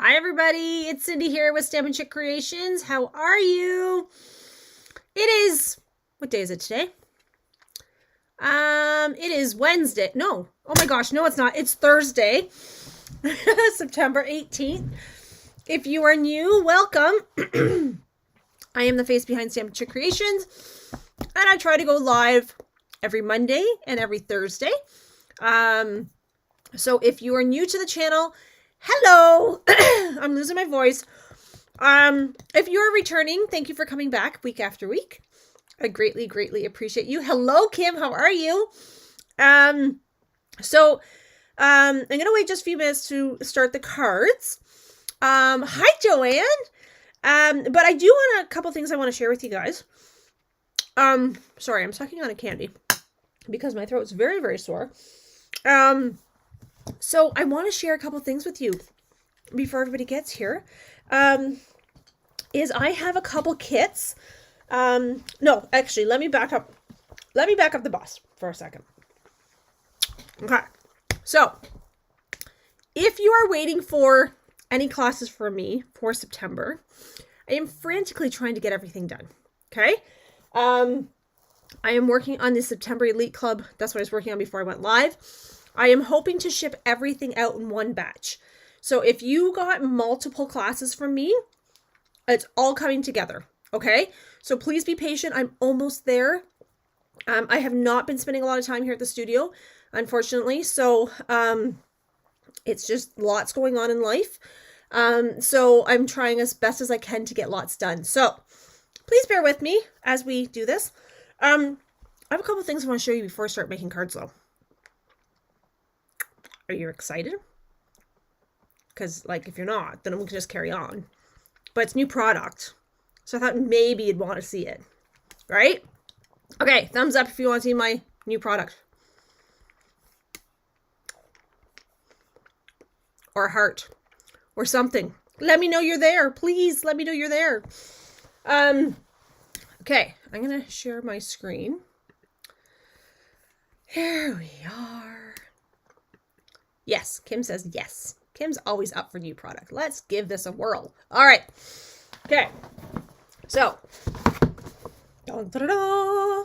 Hi everybody, it's Cindy here with Stampin' Chick Creations. How are you? It is, what day is it today? It is Wednesday. No, oh my gosh, no it's not. It's Thursday, September 18th. If you are new, welcome. I am the face behind Stampin' Chick Creations, and I try to go live every Monday and every Thursday. So if you are new to the channel, hello. I'm losing my voice. If you're returning, thank you for coming back week after week. I greatly appreciate you. Hello, Kim. How are you? I'm going to wait just a few minutes to start the cards. Hi, Joanne. But I do want a couple things I want to share with you guys. Sorry, I'm sucking on a candy because my throat's very sore. So I want to share a couple things with you before everybody gets here. Is I have a couple kits. No, actually, let me back up the bus for a second. Okay. So, if you are waiting for any classes from me for September, I am frantically trying to get everything done. Okay? I am working on the September Elite Club. That's what I was working on before I went live. I am hoping to ship everything out in one batch. So if you got multiple classes from me, it's all coming together. Okay? So please be patient. I'm almost there. I have not been spending a lot of time here at the studio, unfortunately. So it's just lots going on in life. So I'm trying as best as I can to get lots done. So please bear with me as we do this. I have a couple things I want to show you before I start making cards though. Are you excited? Because like if you're not, then we can just carry on. But it's new product. So I thought maybe you'd want to see it. Right? Okay, thumbs up if you want to see my new product. Or a heart. Or something. Let me know you're there. Please let me know you're there. Okay, I'm going to share my screen. Here we are. Yes, Kim says yes. Kim's always up for new product. Let's give this a whirl. All right. Okay. So. Dun, da, da, da.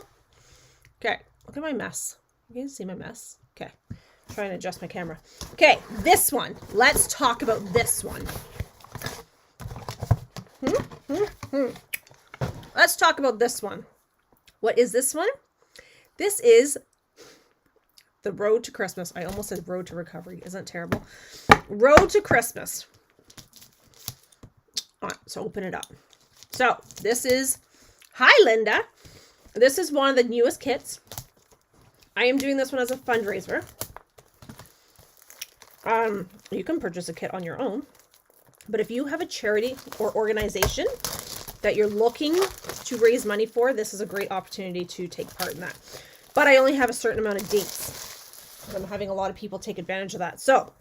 Okay. Look at my mess. You can see my mess. Okay. I'm trying to adjust my camera. Okay. This one. Let's talk about this one. Let's talk about this one. What is this one? This is the Road to Christmas. I almost said Road to Recovery. Isn't it terrible? Road to Christmas. All right, so open it up. So this is, hi Linda. This is one of the newest kits. I am doing this one as a fundraiser. You can purchase a kit on your own. But if you have a charity or organization that you're looking to raise money for, this is a great opportunity to take part in that. But I only have a certain amount of dates. I'm having a lot of people take advantage of that. So,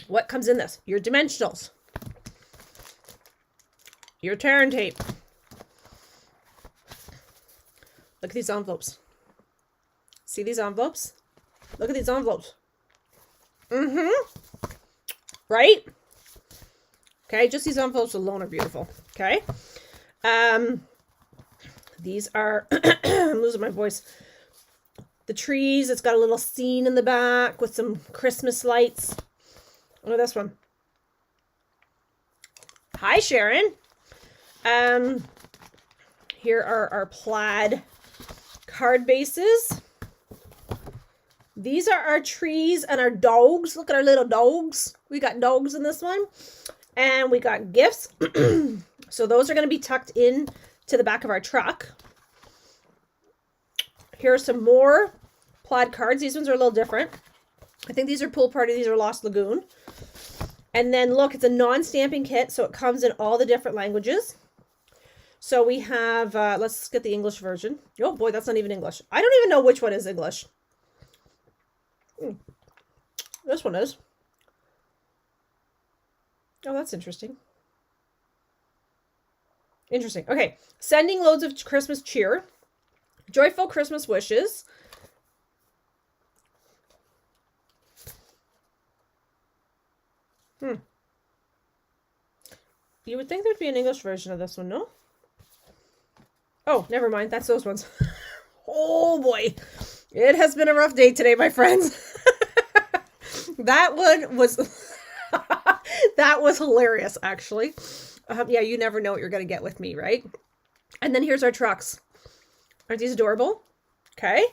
what comes in this? Your dimensionals. Your tear and tape. Look at these envelopes. See these envelopes? Look at these envelopes. Right? Okay, just these envelopes alone are beautiful. Okay. These are, I'm losing my voice. The trees, it's got a little scene in the back with some Christmas lights. Oh, this one. Hi, Sharon. Here are our plaid card bases. These are our trees and our dogs. Look at our little dogs. We got dogs in this one. And we got gifts. So those are going to be tucked in to the back of our truck. Here are some more plaid cards. These ones are a little different. I think these are Pool Party. These are Lost Lagoon. And then look, it's a non-stamping kit. So it comes in all the different languages. So we have, let's get the English version. Oh boy, that's not even English. I don't even know which one is English. This one is. Oh, that's interesting. Interesting. Okay. Sending loads of Christmas cheer. Joyful Christmas wishes. You would think there'd be an English version of this one, no? Oh, never mind. That's those ones. Oh boy. It has been a rough day today, my friends. That one was that was hilarious, actually. Yeah, you never know what you're going to get with me, right? And then here's our trucks. Aren't these adorable? Okay.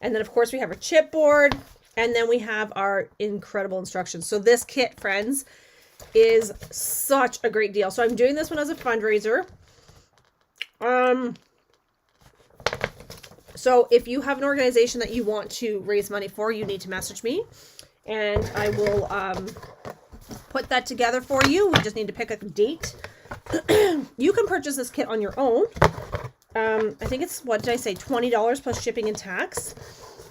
And then, of course, we have our chipboard. And then we have our incredible instructions. So this kit, friends, is such a great deal. So I'm doing this one as a fundraiser. So if you have an organization that you want to raise money for, you need to message me. And I will put that together for you. We just need to pick a date. You can purchase this kit on your own. I think it's, what did I say, $20 plus shipping and tax.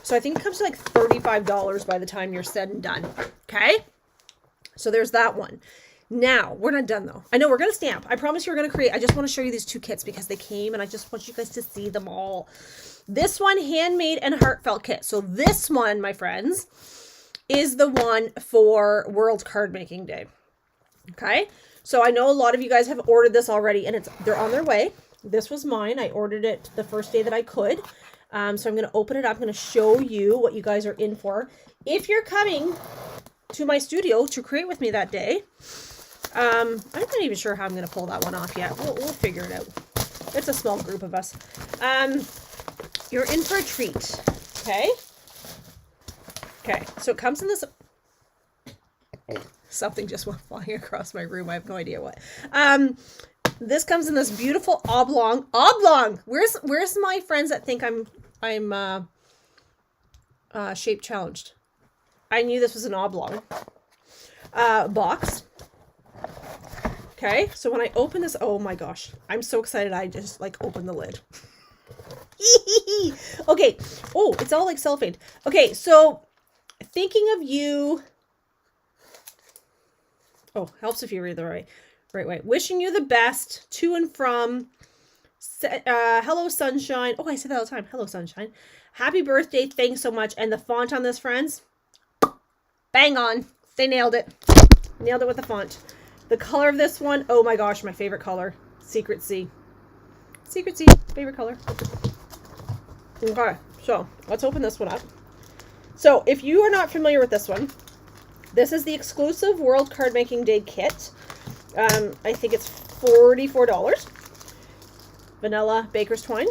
So I think it comes to like $35 by the time you're said and done. Okay? So there's that one. Now, we're not done though. I know we're going to stamp. I promise you we're going to create. I just want to show you these two kits because they came and I just want you guys to see them all. This one, handmade and heartfelt kit. So this one, my friends, is the one for World Card Making Day. Okay? So I know a lot of you guys have ordered this already and they're on their way. This was mine. I ordered it the first day that I could. So I'm going to open it up. I'm going to show you what you guys are in for. If you're coming to my studio to create with me that day, I'm not even sure how I'm going to pull that one off yet. We'll figure it out. It's a small group of us. You're in for a treat. Okay? Okay, so it comes in this... Something just went flying across my room. I have no idea what. This comes in this beautiful oblong. Where's my friends that think I'm shape challenged? I knew this was an oblong box. Okay, so when I open this, oh my gosh, I'm so excited. I just like opened the lid. Okay. Oh, it's all like cellophane. Okay, so thinking of you. Oh, helps if you read the right way. Wishing you the best to and from. Hello, sunshine. Oh, I say that all the time. Hello, sunshine. Happy birthday. Thanks so much. And the font on this, friends, bang on. They nailed it. Nailed it with the font. The color of this one, oh my gosh, my favorite color. Secret Sea. Secret Sea, favorite color. Okay, so let's open this one up. So if you are not familiar with this one, this is the exclusive World Card Making Day kit. I think it's $44. Vanilla Baker's Twine.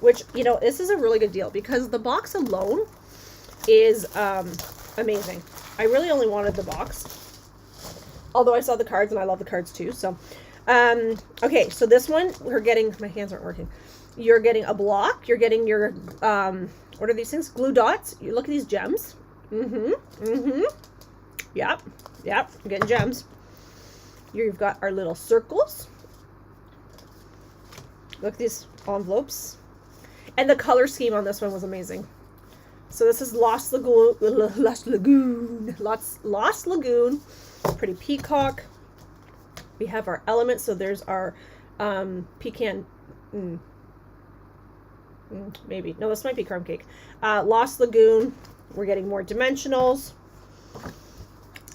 Which, you know, this is a really good deal because the box alone is amazing. I really only wanted the box. Although I saw the cards and I love the cards too. So, okay, so this one we're getting, my hands aren't working. You're getting a block. You're getting your, what are these things? Glue dots. You look at these gems. Yep. You're getting gems. You've got our little circles. Look at these envelopes. And the color scheme on this one was amazing. So this is Lost Lagoon. Pretty peacock. We have our elements. So there's our pecan. Maybe. No, this might be crumb cake. Lost Lagoon. We're getting more dimensionals.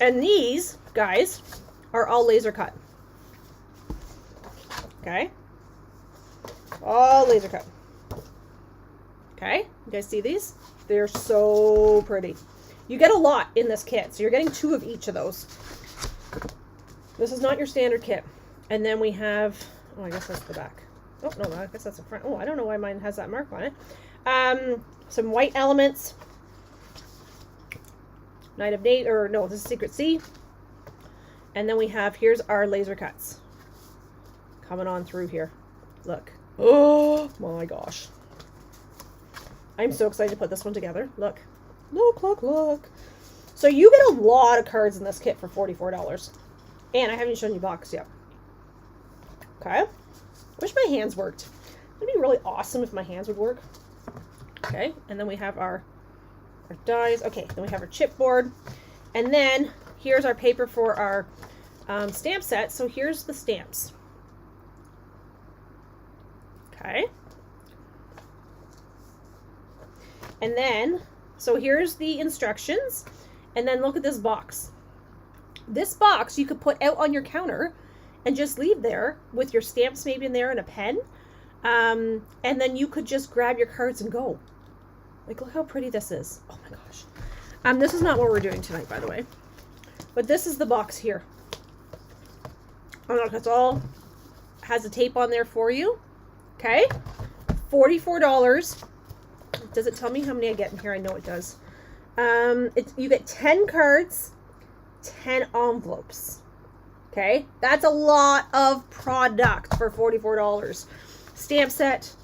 And these, guys, are all laser cut. Okay? All laser cut. Okay? You guys see these? They're so pretty. You get a lot in this kit, so you're getting 2 of each of those. This is not your standard kit. And then we have, oh, I guess that's the back. Oh, no, I guess that's the front. Oh, I don't know why mine has that mark on it. Some white elements. Night of Nate, or no, this is Secret Sea. And then we have, here's our laser cuts. Coming on through here. Look. Oh my gosh. I'm so excited to put this one together. Look. Look. So you get a lot of cards in this kit for $44. And I haven't shown you box yet. Okay. Wish my hands worked. It'd be really awesome if my hands would work. Okay. And then we have our dies. Okay. Then we have our chipboard. And then here's our paper for our stamp set. So here's the stamps. Okay. And then, so here's the instructions. And then look at this box. This box you could put out on your counter and just leave there with your stamps maybe in there and a pen. And then you could just grab your cards and go. Like, look how pretty this is. Oh my gosh. This is not what we're doing tonight, by the way. But this is the box here. Oh, look, it's all has a tape on there for you. Okay. $44. Does it tell me how many I get in here? I know it does. You get 10 cards, 10 envelopes. Okay. That's a lot of product for $44. Stamp set,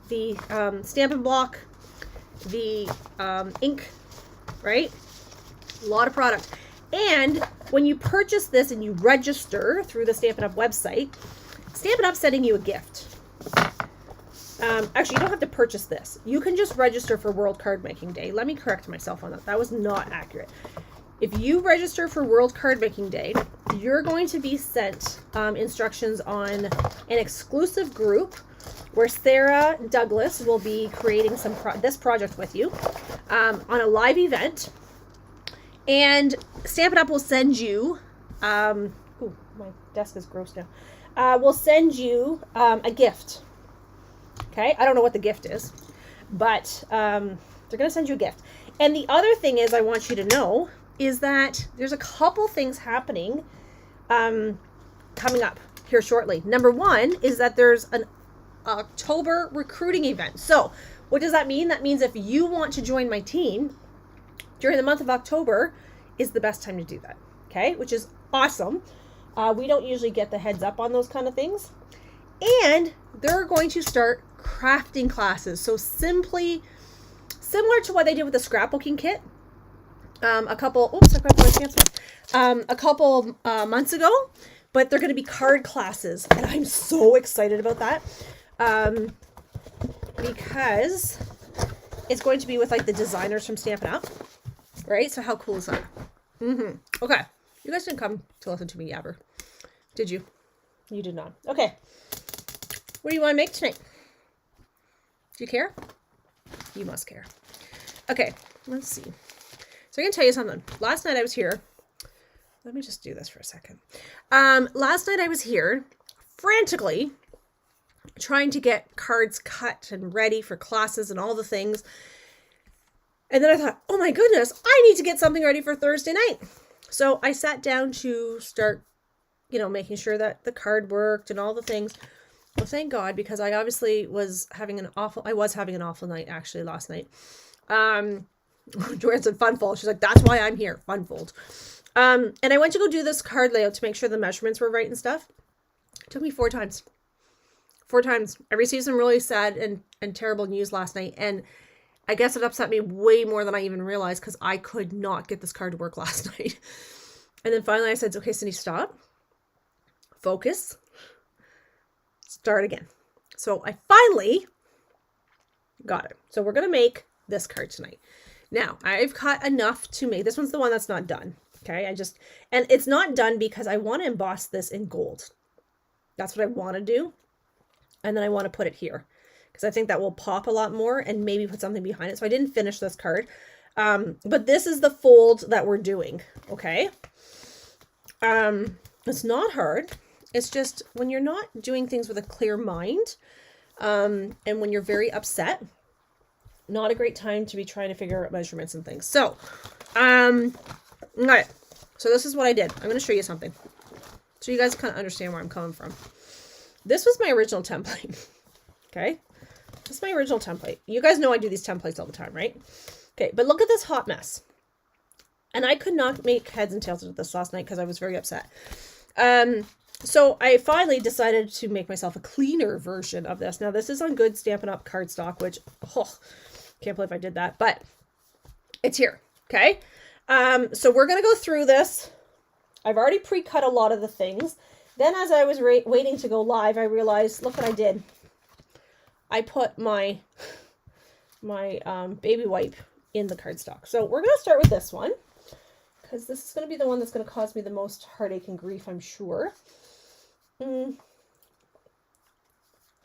the Stampin' Block, the ink, right? A lot of product. And when you purchase this and you register through the Stampin' Up website, Stampin' Up's sending you a gift. Actually, you don't have to purchase this. You can just register for World Card Making Day. Let me correct myself on that. That was not accurate. If you register for World Card Making Day, you're going to be sent instructions on an exclusive group where Sarah Douglas will be creating this project with you on a live event. And Stampin' Up will send you, ooh, my desk is gross now, will send you a gift. Okay, I don't know what the gift is, but they're going to send you a gift. And the other thing is I want you to know is that there's a couple things happening coming up here shortly. Number one is that there's an October recruiting event. So what does that mean? That means if you want to join my team during the month of October is the best time to do that. Okay, which is awesome. We don't usually get the heads up on those kind of things. And they're going to start crafting classes. So similar to what they did with the scrapbooking kit a couple months ago, but they're going to be card classes. And I'm so excited about that because it's going to be with like the designers from Stampin' Up, right? So how cool is that? Okay. You guys didn't come to listen to me yabber, did you? You did not. Okay. What do you want to make tonight? Do you care? You must care. Okay, let's see. So I can tell you something. Last night I was here. Let me just do this for a second. Last night I was here frantically trying to get cards cut and ready for classes and all the things. And then I thought, oh my goodness, I need to get something ready for Thursday night. So I sat down to start, making sure that the card worked and all the things. Well, thank God, because I obviously was having an awful night actually last night. Joanne said funfold. She's like, that's why I'm here, funfold. And I went to go do this card layout to make sure the measurements were right and stuff. It took me 4 times. 4 times. I received some really sad and terrible news last night. And I guess it upset me way more than I even realized because I could not get this card to work last night. And then finally I said, okay, Cindy, stop. Focus. Start again. So I finally got it. So we're going to make this card tonight. Now, I've cut enough to make, this one's the one that's not done. Okay. And it's not done because I want to emboss this in gold. That's what I want to do. And then I want to put it here because I think that will pop a lot more and maybe put something behind it. So I didn't finish this card. But this is the fold that we're doing. Okay. It's not hard. It's just when you're not doing things with a clear mind, and when you're very upset, not a great time to be trying to figure out measurements and things. So, all right. So this is what I did. I'm going to show you something so you guys kind of understand where I'm coming from. This was my original template. Okay. This is my original template. You guys know I do these templates all the time, right? Okay. But look at this hot mess. And I could not make heads and tails of this last night because I was very upset. So I finally decided to make myself a cleaner version of this. Now this is on good Stampin' Up cardstock, which, can't believe I did that, but it's here. Okay. So we're going to go through this. I've already pre-cut a lot of the things. Then as I was waiting to go live, I realized, look what I did. I put my baby wipe in the cardstock. So we're going to start with this one because this is going to be the one that's going to cause me the most heartache and grief, I'm sure.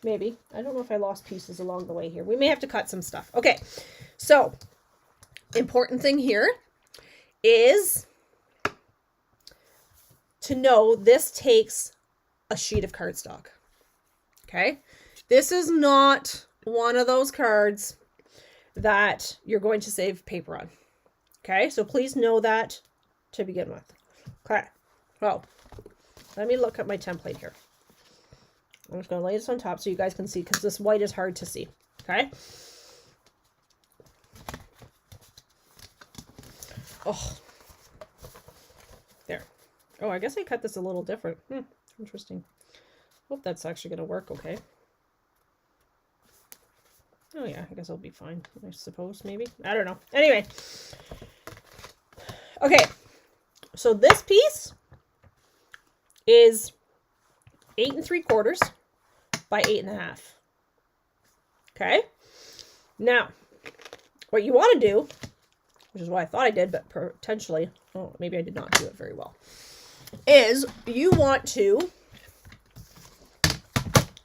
Maybe. I don't know if I lost pieces along the way here. We may have to cut some stuff. Okay. So, important thing here is to know this takes a sheet of cardstock. Okay? This is not one of those cards that you're going to save paper on. Okay? So please know that to begin with. Okay. Well, let me look at my template here. I'm just going to lay this on top so you guys can see, because this white is hard to see. Okay? Oh. There. Oh, I guess I cut this a little different. Interesting. Hope that's actually going to work okay. Oh yeah, I guess I'll be fine, I suppose, maybe. I don't know. Anyway. Okay. So this piece is 8 3/4 by 8 1/2. Okay. Now, what you want to do, which is what I thought I did, but potentially, oh, maybe I did not do it very well, is you want to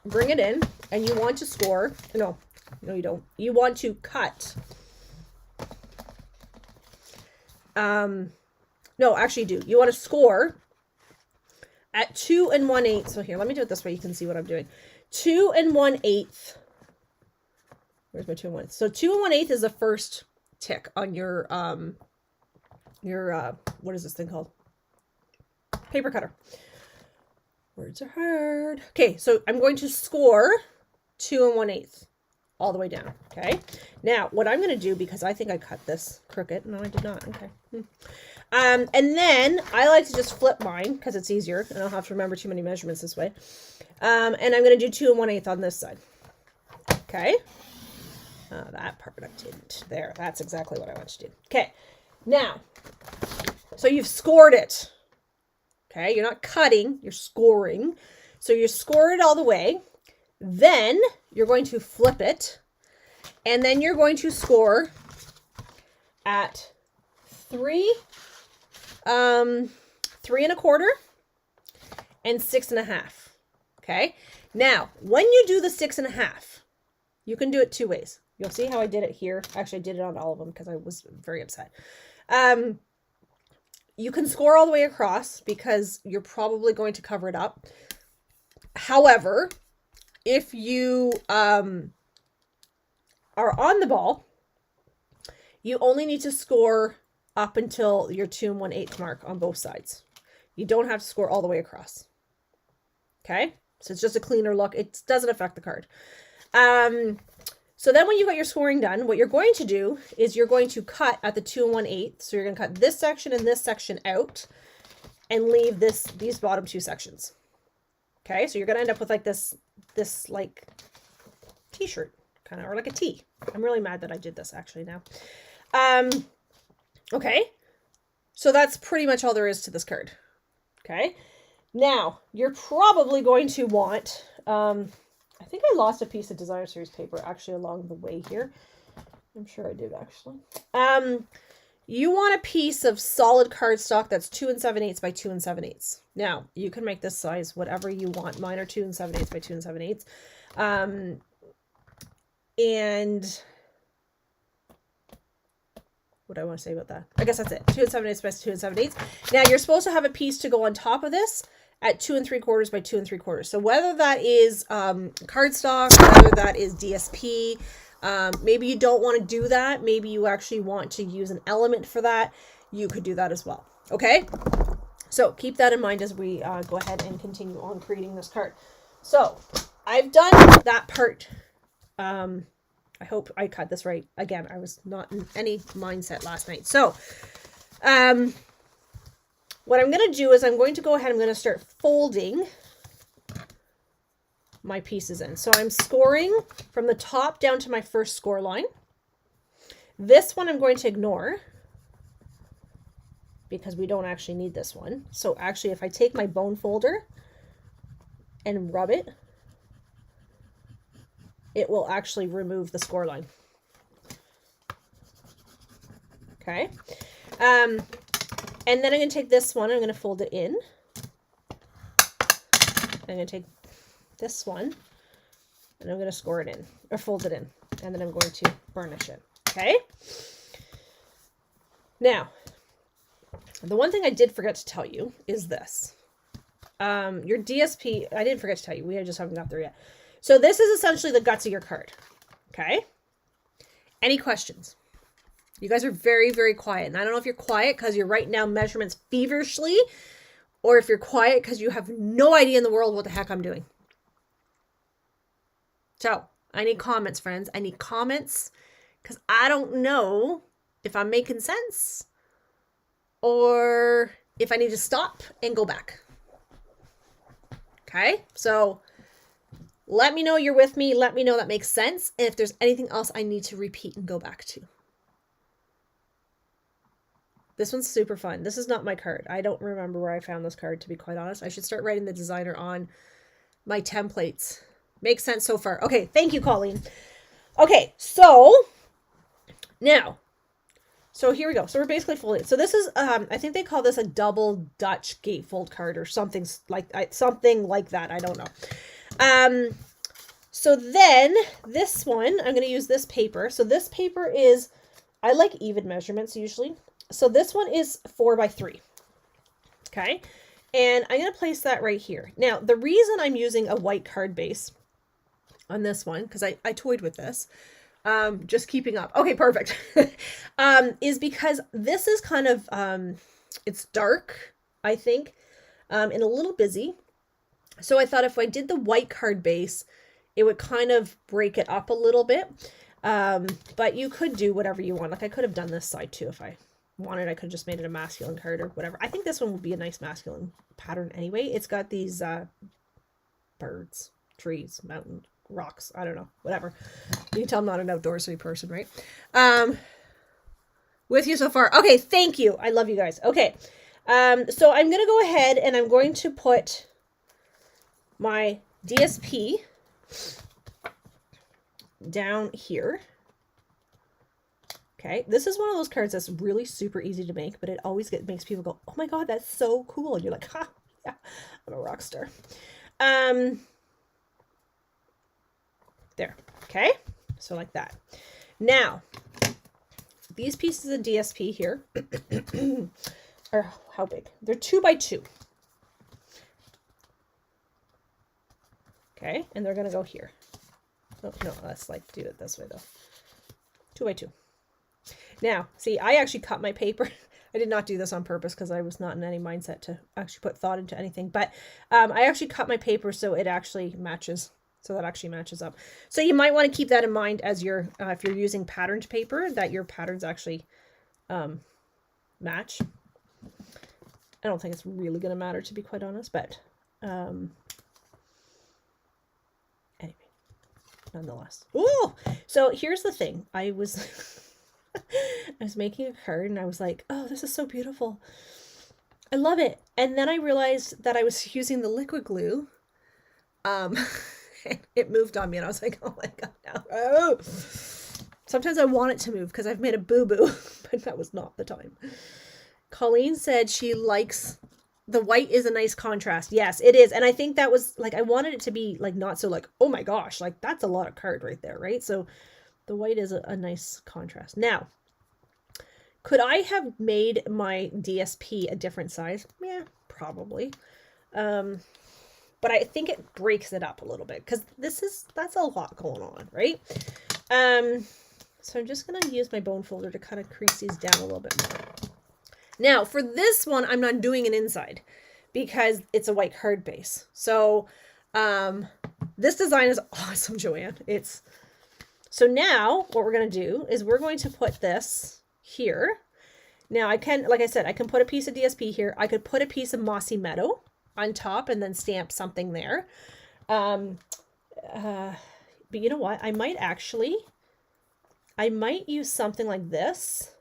bring it in and you want to score. No, you don't. You want to cut. No, actually you do. You want to score at 2 1/8. So here, let me do it this way. You can see what I'm doing. 2 1/8. Where's my 2 1/8? So 2 1/8 is the first tick on your what is this thing called? Paper cutter. Words are hard. Okay, so I'm going to score 2 1/8 all the way down. Okay. Now, what I'm going to do, because I think I cut this crooked. No, I did not. Okay. And then I like to just flip mine because it's easier and I don't have to remember too many measurements this way. And I'm going to do 2 1/8 on this side. Okay. That part I didn't. There. That's exactly what I want to do. Okay. Now, so you've scored it. Okay. You're not cutting. You're scoring. So you score it all the way. Then you're going to flip it. And then you're going to score at 3 3 1/4 and 6 1/2. Okay. Now, when you do the 6 1/2, you can do it 2 ways. You'll see how I did it here. Actually, I did it on all of them because I was very upset. You can score all the way across because you're probably going to cover it up. However, if you are on the ball, you only need to score up until your 2 1/8 mark on both sides. You don't have to score all the way across. Okay? So it's just a cleaner look. It doesn't affect the card. So then when you got your scoring done, what you're going to do is you're going to cut at the 2 1/8. So you're going to cut this section and this section out and leave these bottom 2 sections. Okay? So you're going to end up with like this like t-shirt kind of, or like a tee. I'm really mad that I did this actually now. Okay. So that's pretty much all there is to this card. Okay. Now you're probably going to want, I think I lost a piece of Designer Series paper actually along the way here. I'm sure I did actually. You want a piece of solid cardstock that's 2 7/8 by 2 7/8. Now you can make this size whatever you want. Mine are 2 7/8 by 2 7/8. And what do I want to say about that? I guess that's it. 2 7/8 by 2 7/8. Now you're supposed to have a piece to go on top of this at 2 3/4 by 2 3/4. So whether that is cardstock, whether that is DSP, maybe you don't want to do that. Maybe you actually want to use an element for that. You could do that as well. Okay. So keep that in mind as we go ahead and continue on creating this card. So I've done that part. I hope I cut this right. Again, I was not in any mindset last night. So, what I'm going to do is I'm going to go ahead, I'm going to start folding my pieces in. So I'm scoring from the top down to my first score line. This one I'm going to ignore because we don't actually need this one. So actually, if I take my bone folder and rub it, it will actually remove the score line. Okay. And then I'm going to take this one, I'm going to fold it in. I'm going to take this one and I'm going to score it in, or fold it in, and then I'm going to burnish it. Okay. Now, the one thing I did forget to tell you is this. your DSP, I didn't forget to tell you, we just haven't got there yet. So this is essentially the guts of your card. Okay. Any questions? You guys are very, very quiet. And I don't know if you're quiet because you're writing down measurements feverishly, or if you're quiet because you have no idea in the world what the heck I'm doing. So I need comments, friends. I need comments because I don't know if I'm making sense or if I need to stop and go back. Okay, so let me know you're with me. Let me know that makes sense. And if there's anything else I need to repeat and go back to. This one's super fun. This is not my card. I don't remember where I found this card, to be quite honest. I should start writing the designer on my templates. Makes sense so far. Okay, thank you, Colleen. Okay, so now, so here we go. So we're basically folding. So this is, I think they call this a double Dutch gatefold card or something like that. I don't know. So then this one, I'm going to use this paper. So this paper is, I like even measurements usually. So this one is 4x3. Okay. And I'm going to place that right here. Now, the reason I'm using a white card base on this one, because I toyed with this, just keeping up. Okay, perfect. Is because this is kind of, it's dark, I think, and a little busy. So I thought if I did the white card base, it would kind of break it up a little bit. But you could do whatever you want. Like I could have done this side too if I wanted. I could have just made it a masculine card or whatever. I think this one would be a nice masculine pattern anyway. It's got these birds, trees, mountain, rocks. I don't know, whatever. You can tell I'm not an outdoorsy person, right? With you so far. Okay, thank you. I love you guys. Okay, so I'm going to go ahead and I'm going to put my DSP down here. Okay, this is one of those cards that's really super easy to make, but it always makes people go, oh my god, that's so cool. And you're like, ha, yeah, I'm a rock star. There, okay, so like that. Now, these pieces of DSP here are how big? They're 2x2. Okay, and they're gonna go here. Oh, no, let's like do it this way though. 2x2. Now, see, I actually cut my paper. I did not do this on purpose because I was not in any mindset to actually put thought into anything. But I actually cut my paper so it actually matches. So that actually matches up. So you might want to keep that in mind as you're, if you're using patterned paper, that your patterns actually match. I don't think it's really going to matter, to be quite honest, but anyway, nonetheless. Ooh! So here's the thing. I was making a card and I was like, oh, this is so beautiful. I love it. And then I realized that I was using the liquid glue. It moved on me and I was like, oh my god, no. Oh. Sometimes I want it to move because I've made a boo-boo, but that was not the time. Colleen said she likes the white is a nice contrast. Yes, it is. And I think that was like, I wanted it to be like, not so like, oh my gosh, like that's a lot of card right there, right? So the white is a nice contrast. Now, could I have made my DSP a different size? Yeah, probably. But I think it breaks it up a little bit because that's a lot going on, right? So I'm just going to use my bone folder to kind of crease these down a little bit more. Now, for this one, I'm not doing an inside because it's a white card base. So this design is awesome, Joanne. So now what we're going to do is we're going to put this here. Now I can, like I said, I can put a piece of DSP here. I could put a piece of Mossy Meadow on top and then stamp something there. But you know what? I might use something like this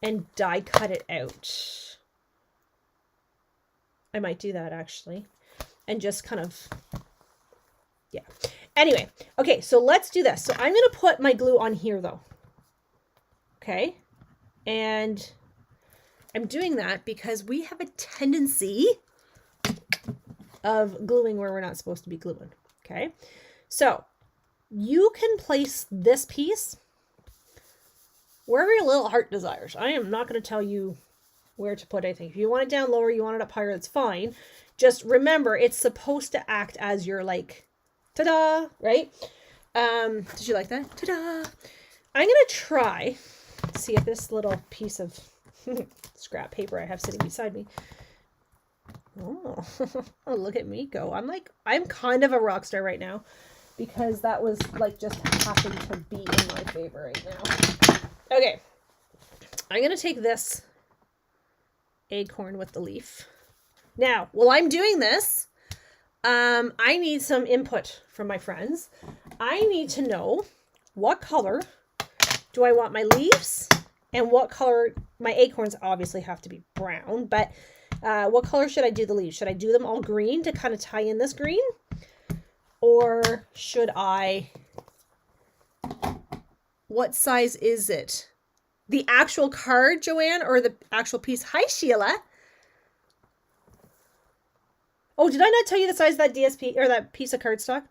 and die cut it out. I might do that actually. And just kind of, yeah. Anyway, okay, so let's do this. So I'm going to put my glue on here though. Okay. And I'm doing that because we have a tendency of gluing where we're not supposed to be gluing. Okay. So you can place this piece wherever your little heart desires. I am not going to tell you where to put anything. If you want it down lower, you want it up higher, that's fine. Just remember, it's supposed to act as your like, ta-da, right? Did you like that? Ta-da! I'm gonna try, see if this little piece of scrap paper I have sitting beside me. Oh, oh, look at me go. I'm kind of a rock star right now because that was like just happened to be in my favor right now. Okay. I'm going to take this acorn with the leaf. Now, while I'm doing this, I need some input from my friends. I need to know what color do I want my leaves and what color, my acorns obviously have to be brown, but what color should I do the leaves? Should I do them all green to kind of tie in this green? Or should I, what size is it? The actual card, Joanne, or the actual piece? Hi, Sheila. Oh, did I not tell you the size of that DSP or that piece of cardstock?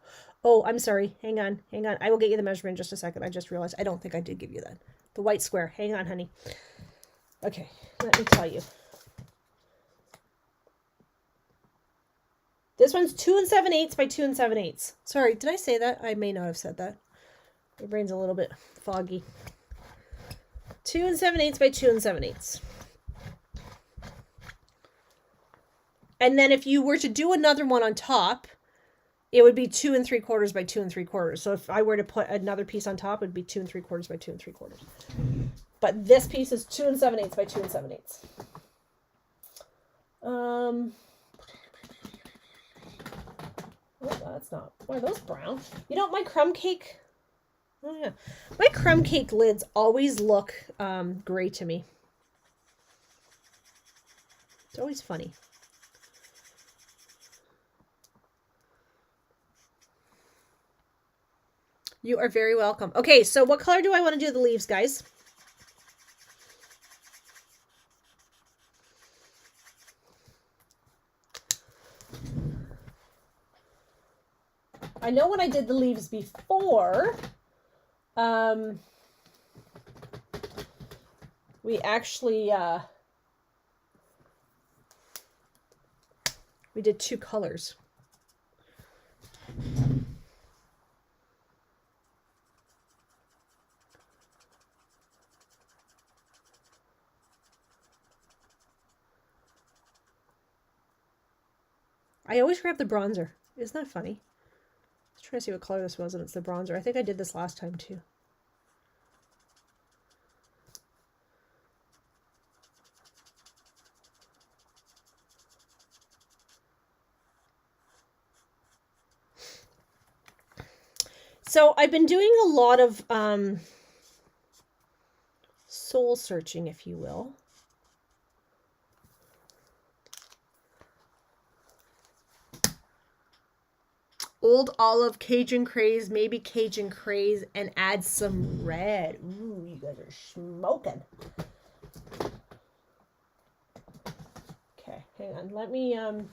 Oh, I'm sorry. Hang on. I will get you the measurement in just a second. I just realized I don't think I did give you that. The white square. Hang on, honey. Okay, let me tell you. This one's 2 7/8 by 2 7/8. Sorry, did I say that? I may not have said that. My brain's a little bit foggy. 2 7/8 by 2 7/8. And then if you were to do another one on top, it would be 2 3/4 by 2 3/4. So if I were to put another piece on top, it would be 2 3/4 by 2 3/4. But this piece is 2 7/8 by 2 7/8. Oh, that's not. Why are those brown? You know, my crumb cake. Oh yeah, my crumb cake lids always look gray to me. It's always funny. You are very welcome. Okay, so what color do I want to do the leaves, guys? I know when I did the leaves before, we actually, we did 2 colors. I always grab the bronzer. Isn't that funny? I was trying to see what color this was, and it's the bronzer. I think I did this last time too. So I've been doing a lot of soul searching, if you will. Old Olive, Cajun Craze, maybe Cajun Craze, and add some red. Ooh, you guys are smoking. Okay, hang on. Let me, you know,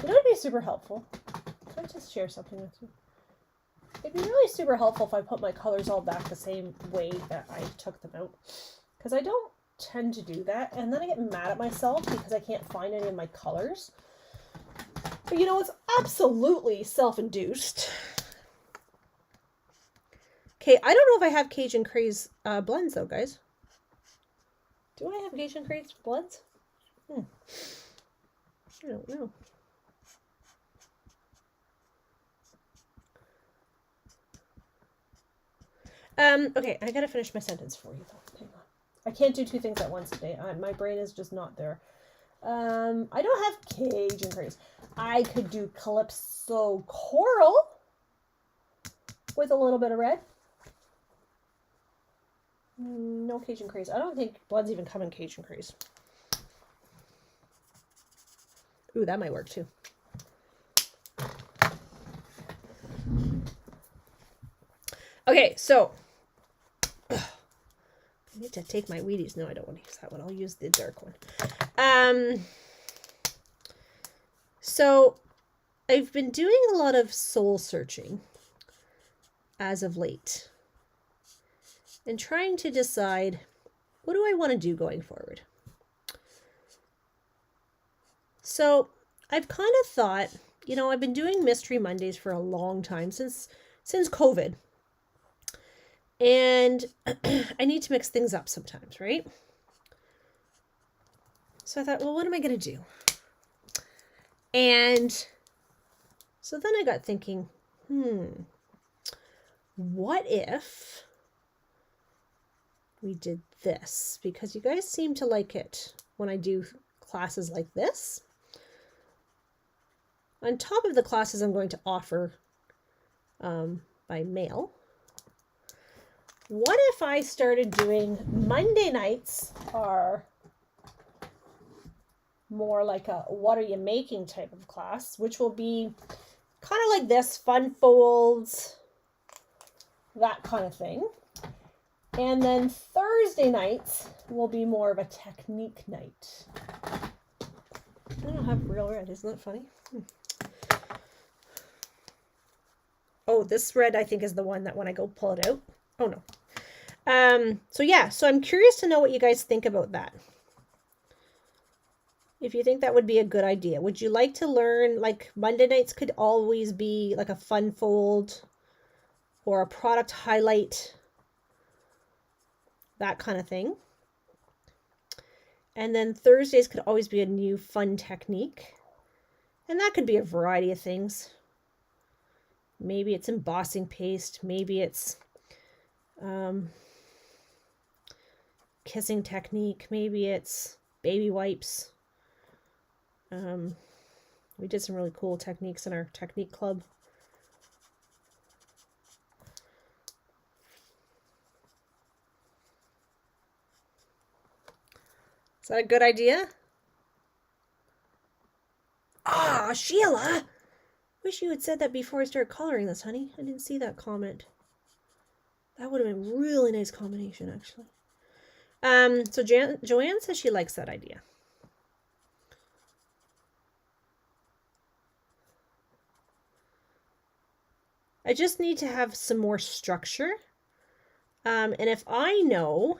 it'd be super helpful. Can I just share something with you? It'd be really super helpful if I put my colors all back the same way that I took them out. Because I don't tend to do that, and then I get mad at myself because I can't find any of my colors. But you know, it's absolutely self-induced. Okay, I don't know if I have Cajun Craze blends though, guys. Do I have Cajun Craze blends? I don't know. Okay, I gotta finish my sentence for you though. Hang on. I can't do 2 things at once today. My brain is just not there. I don't have Cajun Craze. I could do Calypso Coral with a little bit of red. No Cajun Craze. I don't think bloods even come in Cajun Craze. Ooh, that might work too. Okay, so I need to take my Wheaties. No, I don't want to use that one. I'll use the dark one. So I've been doing a lot of soul searching. as of late and trying to decide, what do I want to do going forward? So I've kind of thought, you know, I've been doing Mystery Mondays for a long time, since COVID. And I need to mix things up sometimes, right? So I thought, well, what am I going to do? And so then I got thinking, what if we did this? Because you guys seem to like it when I do classes like this. On top of the classes I'm going to offer by mail, what if I started doing Monday nights are more like a what are you making type of class, which will be kind of like this, fun folds, that kind of thing. And then Thursday nights will be more of a technique night. I don't have real red, isn't that funny? Oh, this red I think is the one that when I go pull it out. Oh no. So yeah, so I'm curious to know what you guys think about that. If you think that would be a good idea. Would you like to learn, like Monday nights could always be like a fun fold or a product highlight, that kind of thing. And then Thursdays could always be a new fun technique. And that could be a variety of things. Maybe it's embossing paste. Maybe it's kissing technique. Maybe it's baby wipes. We did some really cool techniques in our technique club. Is that a good idea? Ah, Sheila! Wish you had said that before I started coloring this, honey. I didn't see that comment. That would have been a really nice combination, actually. So Joanne says she likes that idea. I just need to have some more structure. And if I know,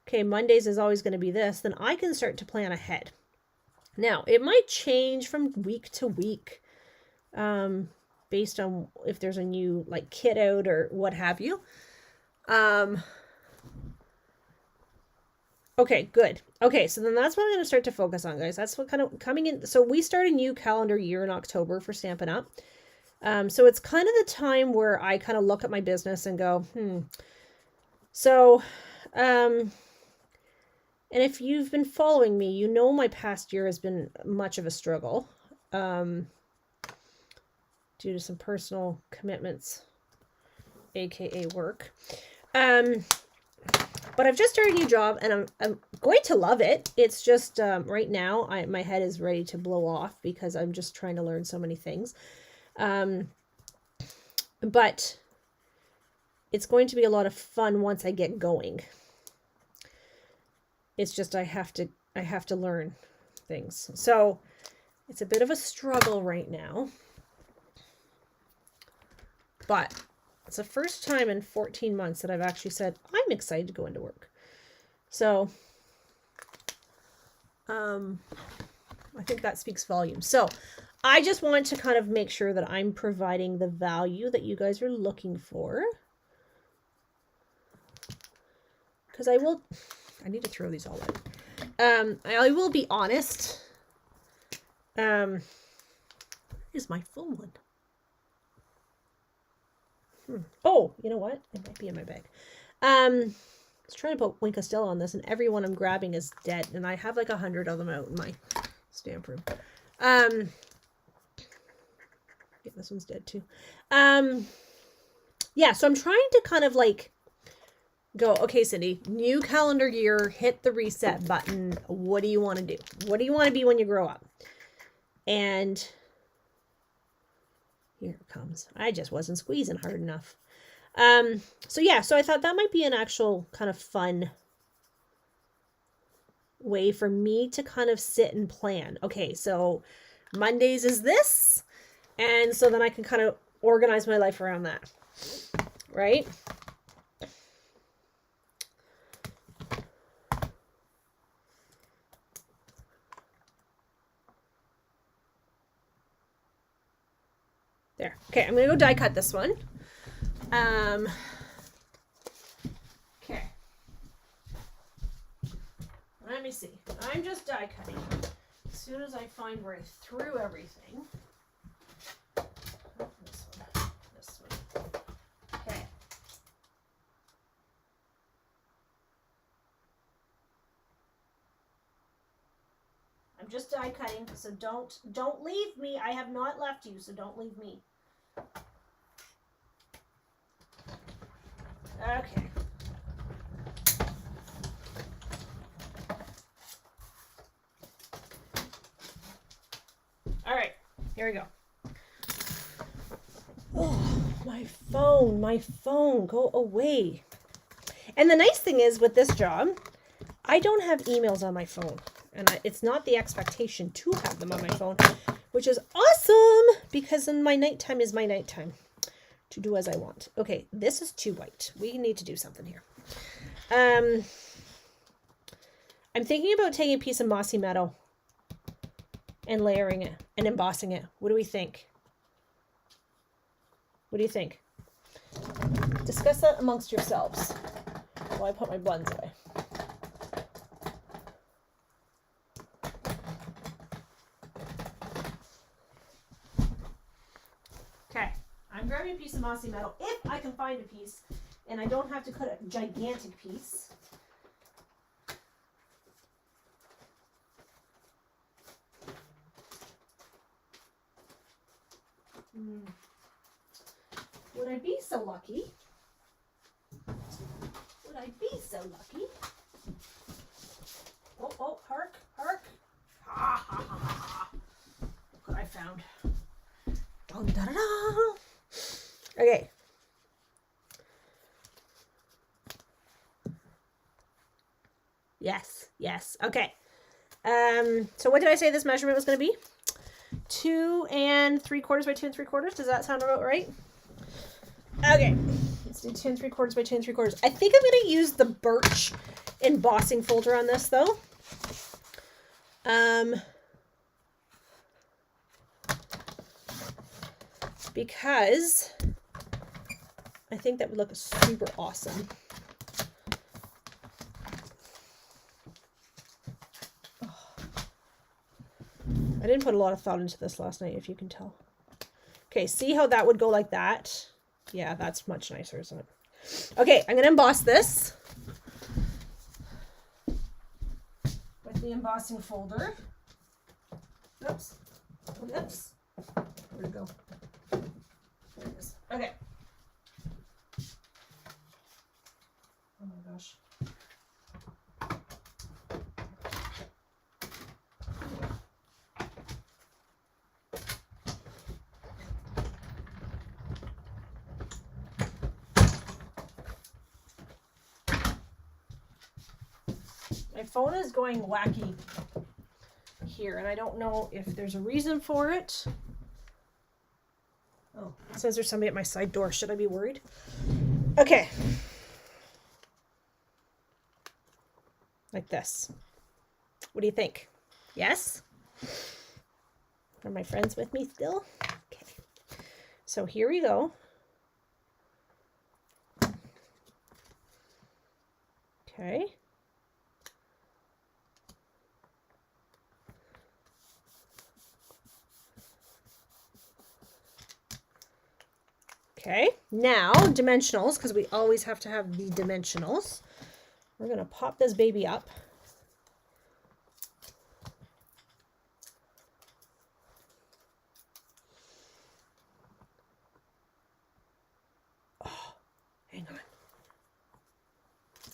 okay, Mondays is always going to be this, then I can start to plan ahead. Now, it might change from week to week, based on if there's a new like kit out or what have you. Okay, good. Okay, so then that's what I'm going to start to focus on, guys. That's what kind of coming in. So we start a new calendar year in October for Stampin' Up. So it's kind of the time where I kind of look at my business and go, So, and if you've been following me, you know my past year has been much of a struggle, due to some personal commitments, aka work. But I've just started a new job and I'm going to love it. It's just right now my head is ready to blow off because I'm just trying to learn so many things. But it's going to be a lot of fun once I get going. It's just I have to learn things. So it's a bit of a struggle right now. But it's the first time in 14 months that I've actually said, I'm excited to go into work. So I think that speaks volumes. So I just want to kind of make sure that I'm providing the value that you guys are looking for. Because I need to throw these all out. I will be honest. Is my full one? Oh, you know what? It might be in my bag. I was trying to put Wink Costello on this, and every one I'm grabbing is dead, and I have like 100 of them out in my stamp room. Yeah, this one's dead too. Yeah, so I'm trying to kind of like go, okay, Cindy, new calendar year, hit the reset button. What do you want to do? What do you want to be when you grow up? And here it comes. I just wasn't squeezing hard enough. So yeah, so I thought that might be an actual kind of fun way for me to kind of sit and plan. Okay, so Mondays is this. And so then I can kind of organize my life around that, right? There. Okay, I'm going to go die cut this one. Okay. Let me see. I'm just die cutting. As soon as I find where I threw everything. This one. This one. Okay. I'm just die cutting, so don't leave me. I have not left you, so don't leave me. Okay. All right, here we go. Oh, my phone, go away. And the nice thing is with this job, I don't have emails on my phone. And it's not the expectation to have them on my phone, which is awesome because then my nighttime is my nighttime to do as I want. Okay, this is too white. We need to do something here. I'm thinking about taking a piece of Mossy Meadow and layering it and embossing it. What do we think? What do you think? Discuss that amongst yourselves while I put my blends away. Okay, I'm grabbing a piece of Mossy Meadow if I can find a piece and I don't have to cut a gigantic piece. Would I be so lucky? Would I be so lucky? Oh, hark, hark. Ha, ha, ha, ha. Look what I found. Dun, da, da, da. Okay. Yes. Okay. So what did I say this measurement was going to be? 2 3/4 by 2 3/4. Does that sound about right? Okay. Let's do 2 3/4 by 2 3/4. I think I'm going to use the birch embossing folder on this though. Because I think that would look super awesome. I didn't put a lot of thought into this last night, if you can tell. Okay, see how that would go like that? Yeah, that's much nicer, isn't it? Okay, I'm going to emboss this with the embossing folder. Oops. Where'd it go? There it is. Okay. Oh my gosh. My phone is going wacky here, and I don't know if there's a reason for it. Oh, it says there's somebody at my side door. Should I be worried? Okay. Like this. What do you think? Yes? Are my friends with me still? Okay. So here we go. Okay. Okay, now dimensionals, because we always have to have the dimensionals. We're going to pop this baby up. Oh, hang on.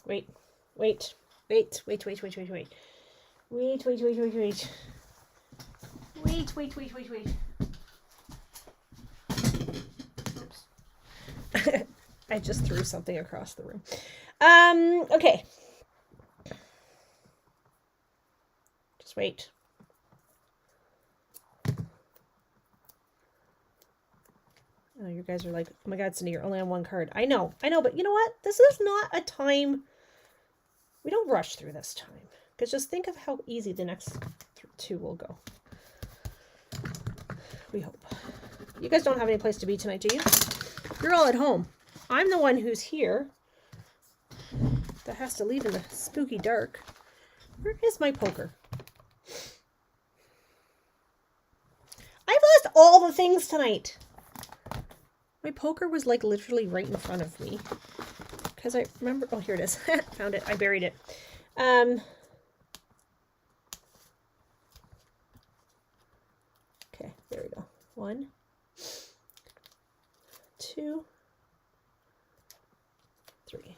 Wait. Wait. I just threw something across the room. Okay. Just wait. Oh, you guys are like, oh my God, Cindy, you're only on one card. I know, but you know what? This is not a time. We don't rush through this time. Because just think of how easy the next 2 will go. We hope. You guys don't have any place to be tonight, do you? You're all at home. I'm the one who's here that has to leave in the spooky dark. Where is my poker? I've lost all the things tonight. My poker was like literally right in front of me. Because I remember, oh, here it is. Found it. I buried it. Okay, there we go. 1, 2, 3.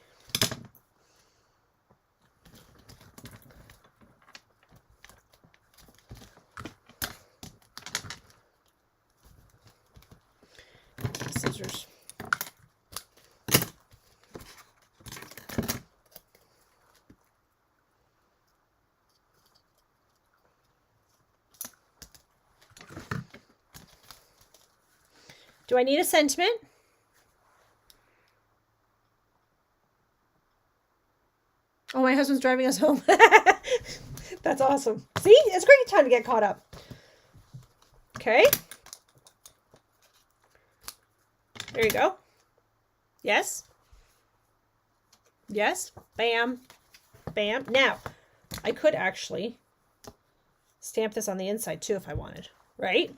Scissors. Do I need a sentiment? Oh, my husband's driving us home. That's awesome. See? It's a great time to get caught up. Okay. There you go. Yes. Yes. Bam. Bam. Now, I could actually stamp this on the inside too if I wanted, right?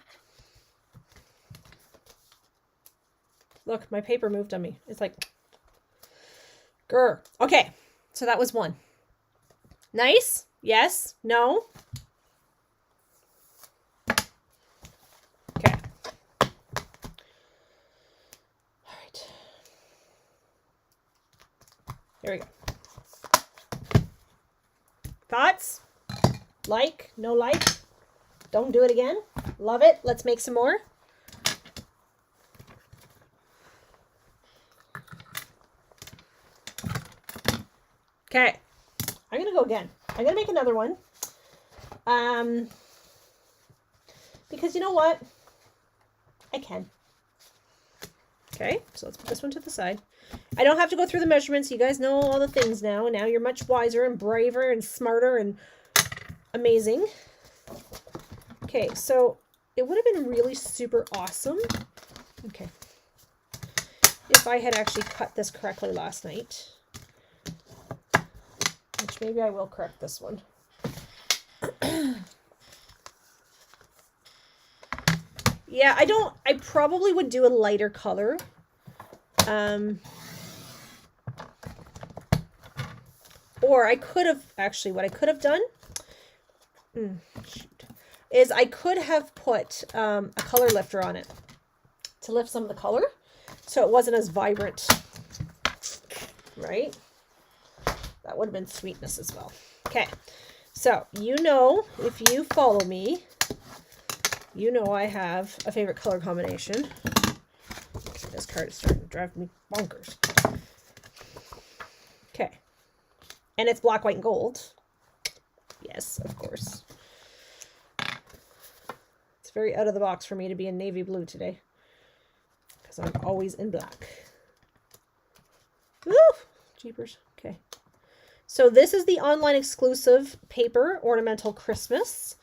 Look, my paper moved on me. It's like, grr. Okay, so that was 1. Nice? Yes? No? Okay. All right. There we go. Thoughts? Like? No like? Don't do it again? Love it? Let's make some more. Okay, I'm going to go again. I'm going to make another one. Because you know what? I can. Okay, so let's put this one to the side. I don't have to go through the measurements. You guys know all the things now. And now you're much wiser and braver and smarter and amazing. Okay, so it would have been really super awesome. Okay. If I had actually cut this correctly last night. Which maybe I will correct this one. Yeah, I probably would do a lighter color. Or I could have, actually, what I could have done, is I could have put a color lifter on it to lift some of the color so it wasn't as vibrant, right? That would have been sweetness as well. Okay, so you know, if you follow me, you know I have a favorite color combination. This card is starting to drive me bonkers. Okay, and it's black, white, and gold. Yes, of course. It's very out of the box for me to be in navy blue today because I'm always in black. Woo! Jeepers. Okay. So this is the online exclusive paper ornamental Christmas.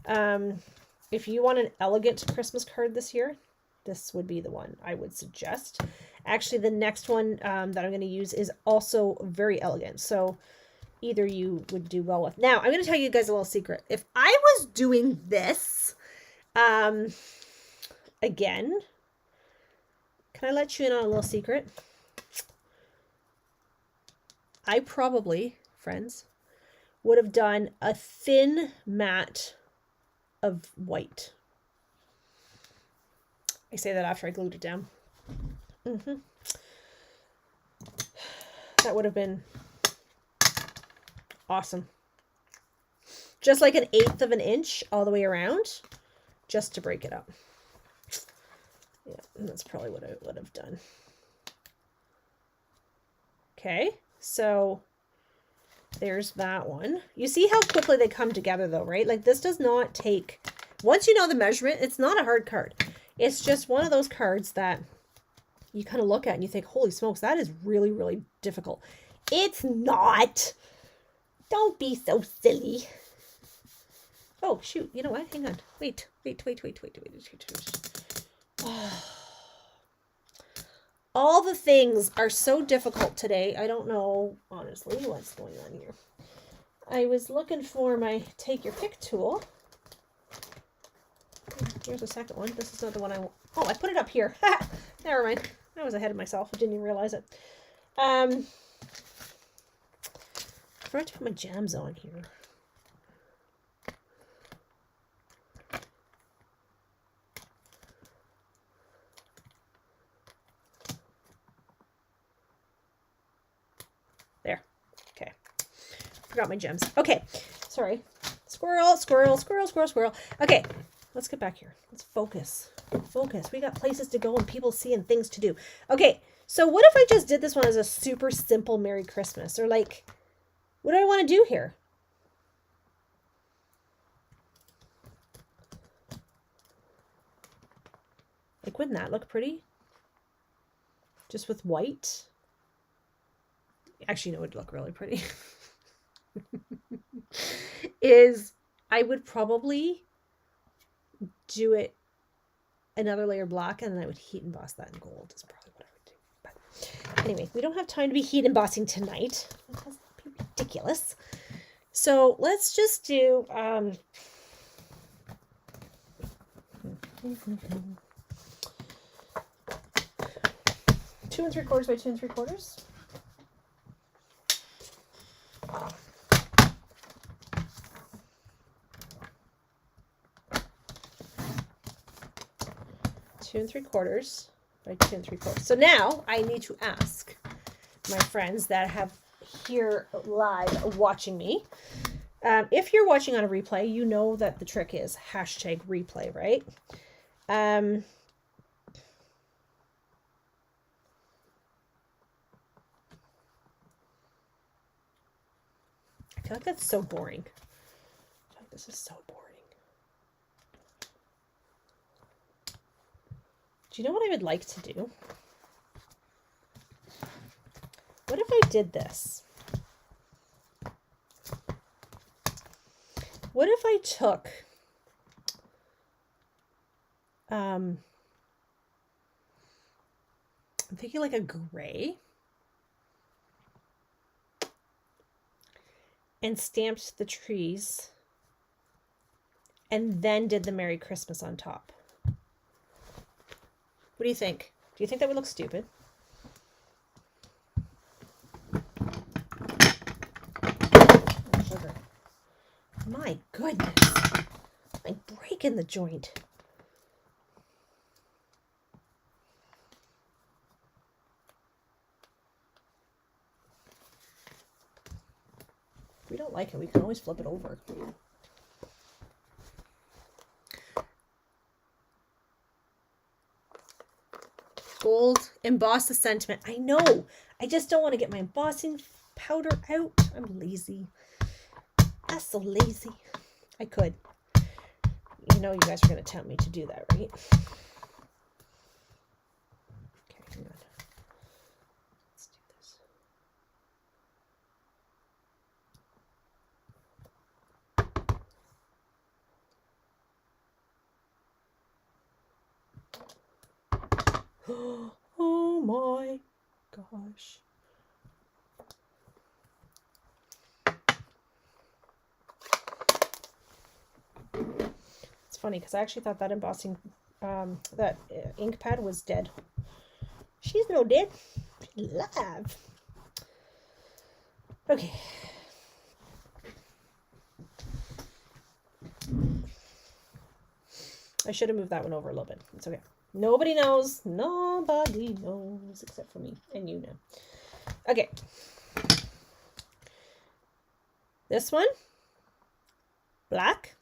If you want an elegant Christmas card this year, this would be the one I would suggest. Actually, the next one that I'm going to use is also very elegant. So either you would do well with. Now, I'm going to tell you guys a little secret. If I was doing this, again, can I let you in on a little secret? I probably, friends, would have done a thin matte of white. I say that after I glued it down. That would have been awesome. Just like 1/8 of an inch all the way around, just to break it up. Yeah, that's probably what I would have done. Okay, so there's that one. You see how quickly they come together though, right? Like this does not take, once you know the measurement, it's not a hard card. It's just one of those cards that you kind of look at and you think, holy smokes, that is really, really difficult. It's not. Don't be so silly. Oh, shoot. You know what? Hang on. Wait. All the things are so difficult today. I don't know, honestly, what's going on here. I was looking for my take your pick tool. Here's the second one. This is not the one I want. Oh, I put it up here. Never mind. I was ahead of myself. I didn't even realize it. I forgot to put my jams on here. There. Okay. Forgot my gems. Okay. Sorry. Squirrel. Okay. Let's get back here. Let's focus. Focus. We got places to go and people seeing things to do. Okay. So what if I just did this one as a super simple Merry Christmas? Or like, what do I want to do here? Like, wouldn't that look pretty? Just with white? Actually, no, it would look really pretty. I would probably do it another layer black and then I would heat emboss that in gold is probably what I would do. But anyway, we don't have time to be heat embossing tonight. That would be ridiculous. So let's just do 2 3/4 by 2 3/4. Two 3/4 by 2 3/4. So now I need to ask my friends that have here live watching me. If you're watching on a replay, you know that the trick is #replay, right? I feel like that's so boring. I feel like this is so boring. Do you know what I would like to do? What if I did this? What if I took I'm thinking like a gray and stamped the trees and then did the Merry Christmas on top. What do you think? Do you think that would look stupid? Oh, sugar. My goodness. I'm breaking the joint. If we don't like it, we can always flip it over. Gold, emboss the sentiment. I know. I just don't want to get my embossing powder out. I'm lazy. I'm so lazy. I could. You know you guys are going to tempt me to do that, right? Okay, hang on. Let's do this. Oh my gosh. It's funny because I actually thought that embossing, that ink pad was dead. She's no dead. She's alive. Okay. I should have moved that one over a little bit. It's okay. Nobody knows. Nobody knows except for me and you know. Okay. This one. Black.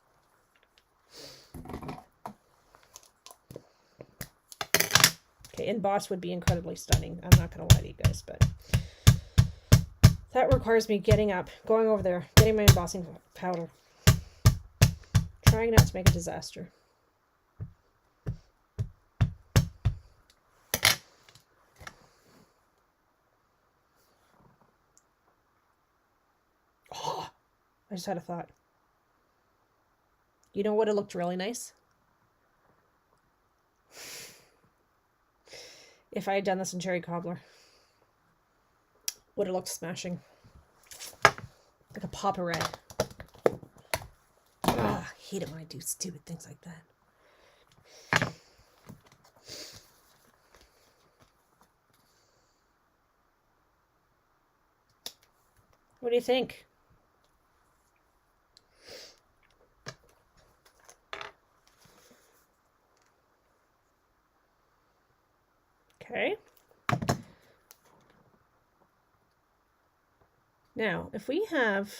Okay, emboss would be incredibly stunning. I'm not going to lie to you guys, but that requires me getting up, going over there, getting my embossing powder, trying not to make a disaster. I just had a thought. You know what? It looked really nice. If I had done this in cherry cobbler, would have looked smashing. Like a pop of red. I hate it when I do stupid things like that. What do you think? Okay. Now, if we have...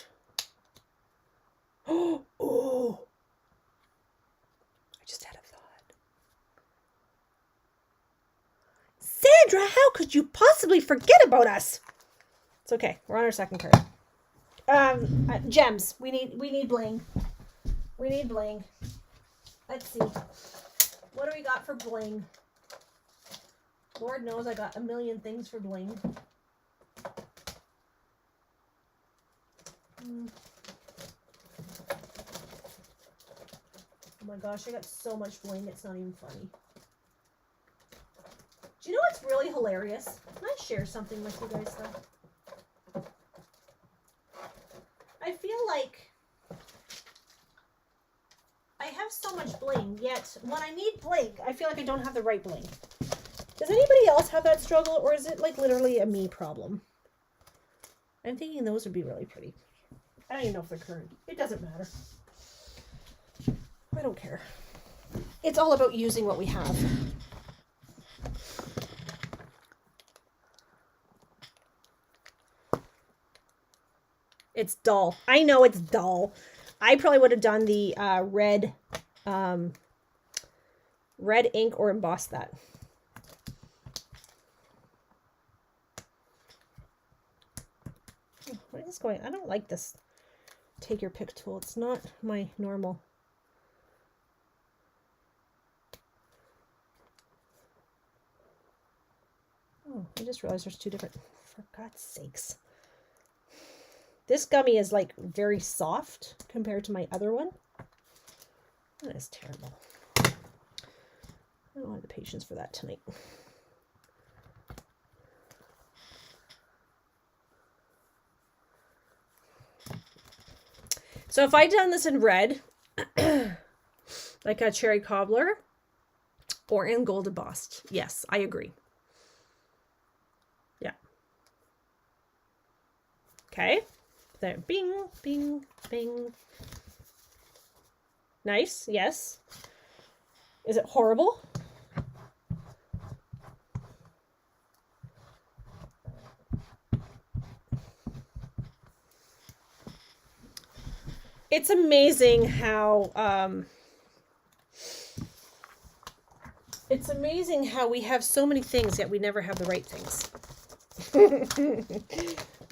Oh! I just had a thought. Sandra, how could you possibly forget about us? It's okay. We're on our second card. Gems. We need bling. We need bling. Let's see. What do we got for bling? Lord knows I got a million things for bling. Oh my gosh, I got so much bling, it's not even funny. Do you know what's really hilarious? Can I share something with you guys though? I feel like I have so much bling, yet when I need bling, I feel like I don't have the right bling. Does anybody else have that struggle, or is it like literally a me problem? I'm thinking those would be really pretty. I don't even know if they're current. It doesn't matter. I don't care. It's all about using what we have. It's dull. I know it's dull. I probably would have done the red ink or embossed that. What is going on? I don't like this take your pick tool. It's not my normal. Oh, I just realized there's two different. For God's sakes. This gummy is like very soft compared to my other one. That is terrible. I don't have the patience for that tonight. So if I'd done this in red, like a cherry cobbler, or in gold embossed, yes, I agree. Yeah. Okay. There, bing, bing, bing. Nice, yes. Is it horrible? It's amazing how we have so many things yet we never have the right things.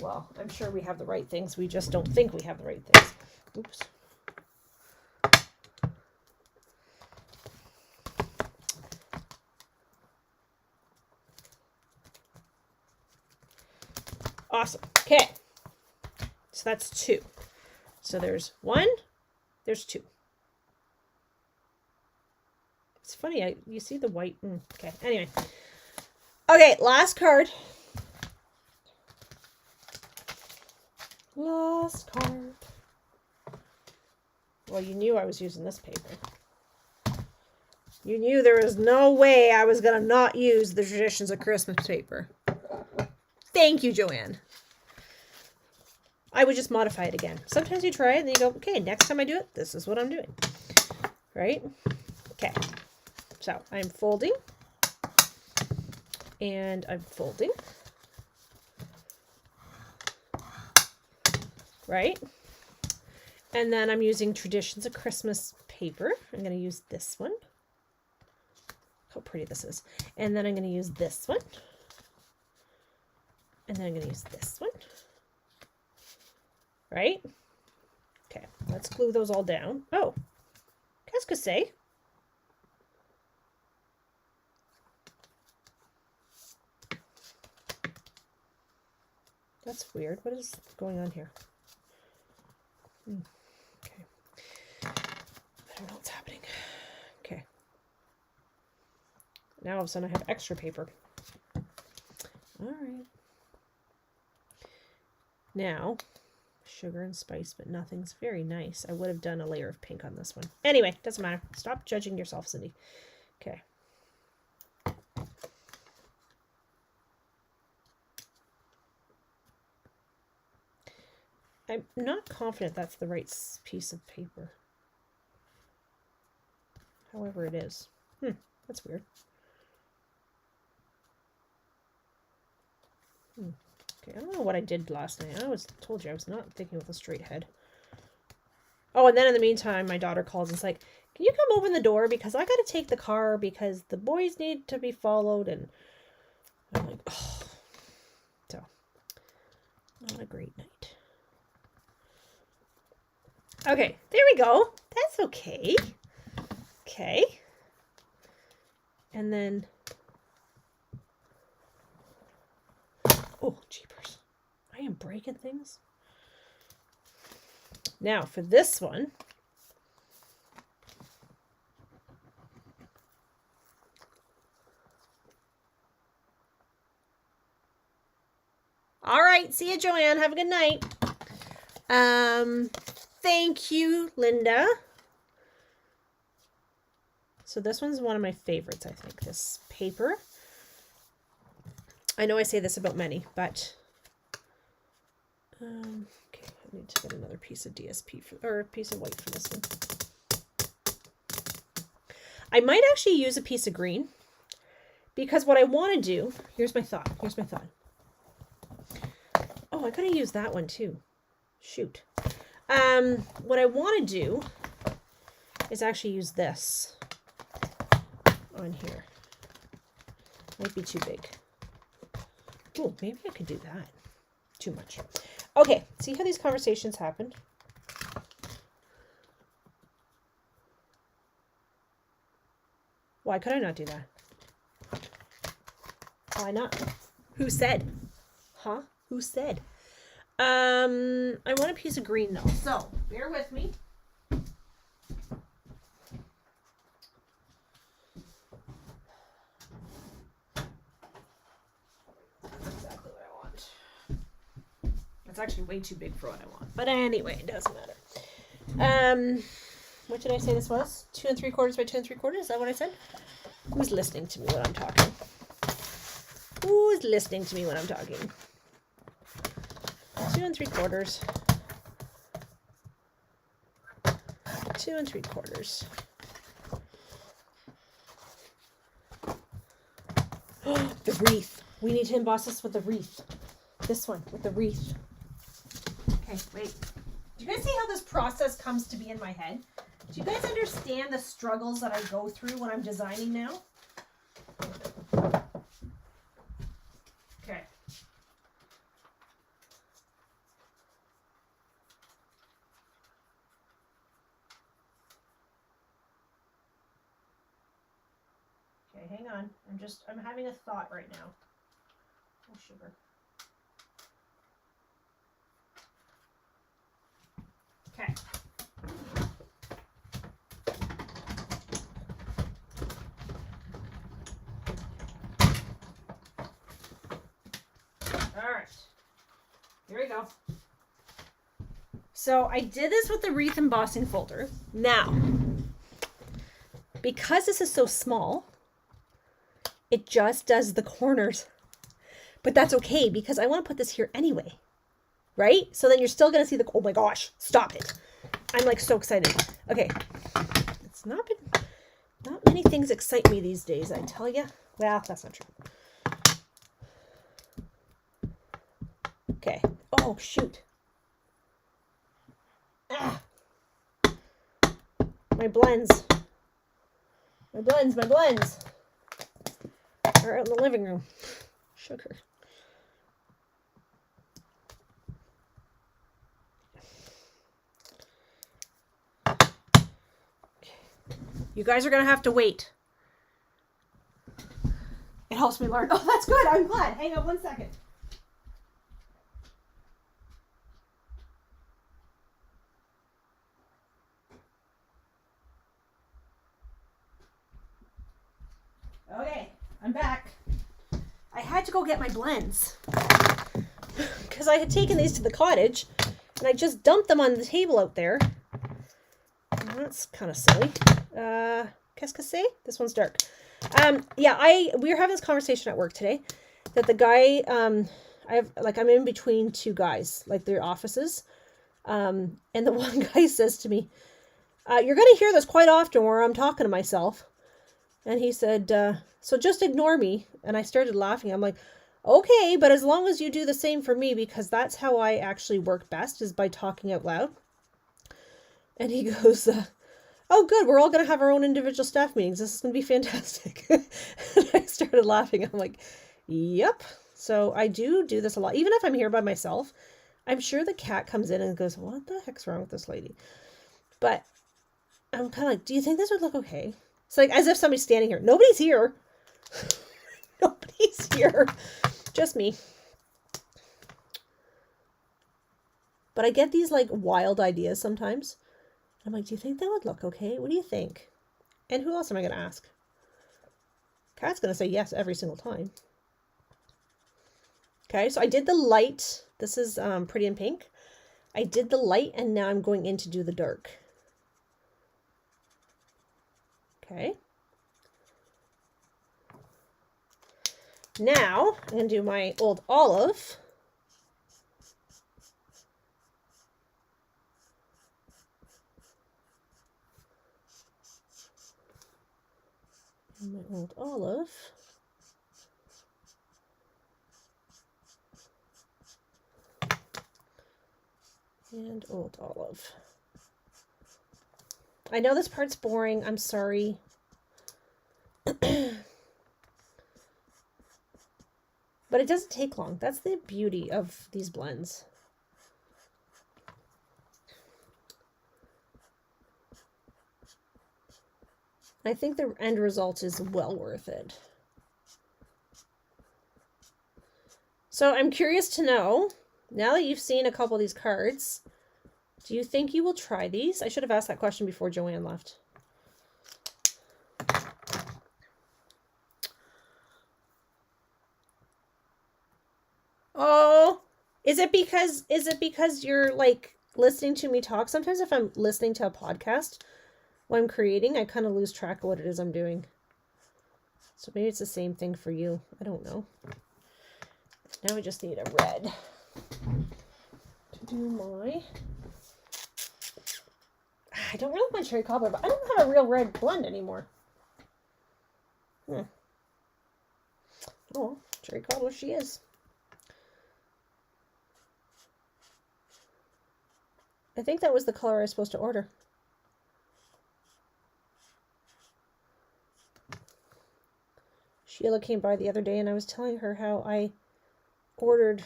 Well, I'm sure we have the right things. We just don't think we have the right things. Oops. Awesome. Okay. So that's two. So there's one, there's two. It's funny, you see the white. Okay, anyway. Okay, last card. Last card. Well, you knew I was using this paper. You knew there was no way I was going to not use the Traditions of Christmas paper. Thank you, Joanne. I would just modify it again. Sometimes you try it and then you go, okay, next time I do it, this is what I'm doing. Right? Okay. So I'm folding. And I'm folding. Right? And then I'm using Traditions of Christmas paper. I'm going to use this one. How pretty this is. And then I'm going to use this one. And then I'm going to use this one. Right? Okay, let's glue those all down. Oh, qu'est-ce que c'est? That's weird. What is going on here? Okay. I don't know what's happening. Okay. Now all of a sudden I have extra paper. All right. Now, sugar and spice, but nothing's very nice. I would have done a layer of pink on this one. Anyway, doesn't matter. Stop judging yourself, Cindy. Okay. I'm not confident that's the right piece of paper. However it is. That's weird. Okay, I don't know what I did last night. I told you I was not thinking with a straight head. Oh, and then in the meantime, my daughter calls and is like, can you come open the door because I got to take the car because the boys need to be followed. And I'm like, oh. So, not a great night. Okay, there we go. That's okay. Okay. And then, oh, jeepers. I am breaking things. Now, for this one, all right, see you, Joanne. Have a good night. Thank you, Linda. So this one's one of my favorites, I think, this paper. I know I say this about many, but okay, I need to get another piece of DSP or a piece of white for this one. I might actually use a piece of green because what I want to do, here's my thought. Oh, I could have used that one too. Shoot. What I want to do is actually use this on here. Might be too big. Oh, maybe I could do that. Too much. Okay, see how these conversations happened? Why could I not do that? Why not? Who said? Huh? Who said? I want a piece of green though, so bear with me. That's exactly what I want. It's actually way too big for what I want, but anyway, it doesn't matter. What did I say this was? 2 3/4 by 2 3/4. Is that what I said? Who's listening to me when I'm talking? Who's listening to me when I'm talking? 2 3/4. 2 3/4. The wreath. We need to emboss this with the wreath. This one with the wreath. Okay, wait. Do you guys see how this process comes to be in my head? Do you guys understand the struggles that I go through when I'm designing now? Okay. Okay, hang on. I'm having a thought right now. Oh, sugar. Okay. All right. Here we go. So I did this with the wreath embossing folder. Now, because this is so small, it just does the corners. But that's okay because I want to put this here anyway. Right? So then you're still going to see the... Oh my gosh. Stop it. I'm like so excited. Okay. It's not many things excite me these days, I tell you. Well, that's not true. Okay. Oh, shoot. Ah. My blends. My blends. Are out in the living room. Sugar. You guys are going to have to wait. It helps me learn. Oh, that's good. I'm glad. Hang on 1 second. I'm back. I had to go get my blends because I had taken these to the cottage and I just dumped them on the table out there. That's kind of silly. Qu'est-ce que c'est? This one's dark. Yeah, we were having this conversation at work today that the guy, I'm in between two guys, like their offices. And the one guy says to me, you're going to hear this quite often where I'm talking to myself. And he said, so just ignore me. And I started laughing. I'm like, okay, but as long as you do the same for me, because that's how I actually work best, is by talking out loud. And he goes, oh, good. We're all going to have our own individual staff meetings. This is going to be fantastic. And I started laughing. I'm like, yep. So I do this a lot. Even if I'm here by myself, I'm sure the cat comes in and goes, what the heck's wrong with this lady? But I'm kind of like, do you think this would look okay? It's like as if somebody's standing here. Nobody's here. Nobody's here. Just me. But I get these like wild ideas sometimes. I'm like, do you think that would look okay? What do you think? And who else am I going to ask? Kat's going to say yes every single time. Okay, so I did the light. This is Pretty in Pink. I did the light and now I'm going in to do the dark. Okay. Now I'm going to do my Old Olive. And my Old Olive. And Old Olive. I know this part's boring. I'm sorry. But it doesn't take long. That's the beauty of these blends. I think the end result is well worth it. So I'm curious to know, now that you've seen a couple of these cards, do you think you will try these? I should have asked that question before Joanne left. Oh, is it because you're like listening to me talk? Sometimes if I'm listening to a podcast while I'm creating, I kind of lose track of what it is I'm doing. So maybe it's the same thing for you. I don't know. Now we just need a red to do my... I don't really want cherry cobbler, but I don't have a real red blend anymore. Oh, cherry cobbler she is. I think that was the color I was supposed to order. Sheila came by the other day and I was telling her how I ordered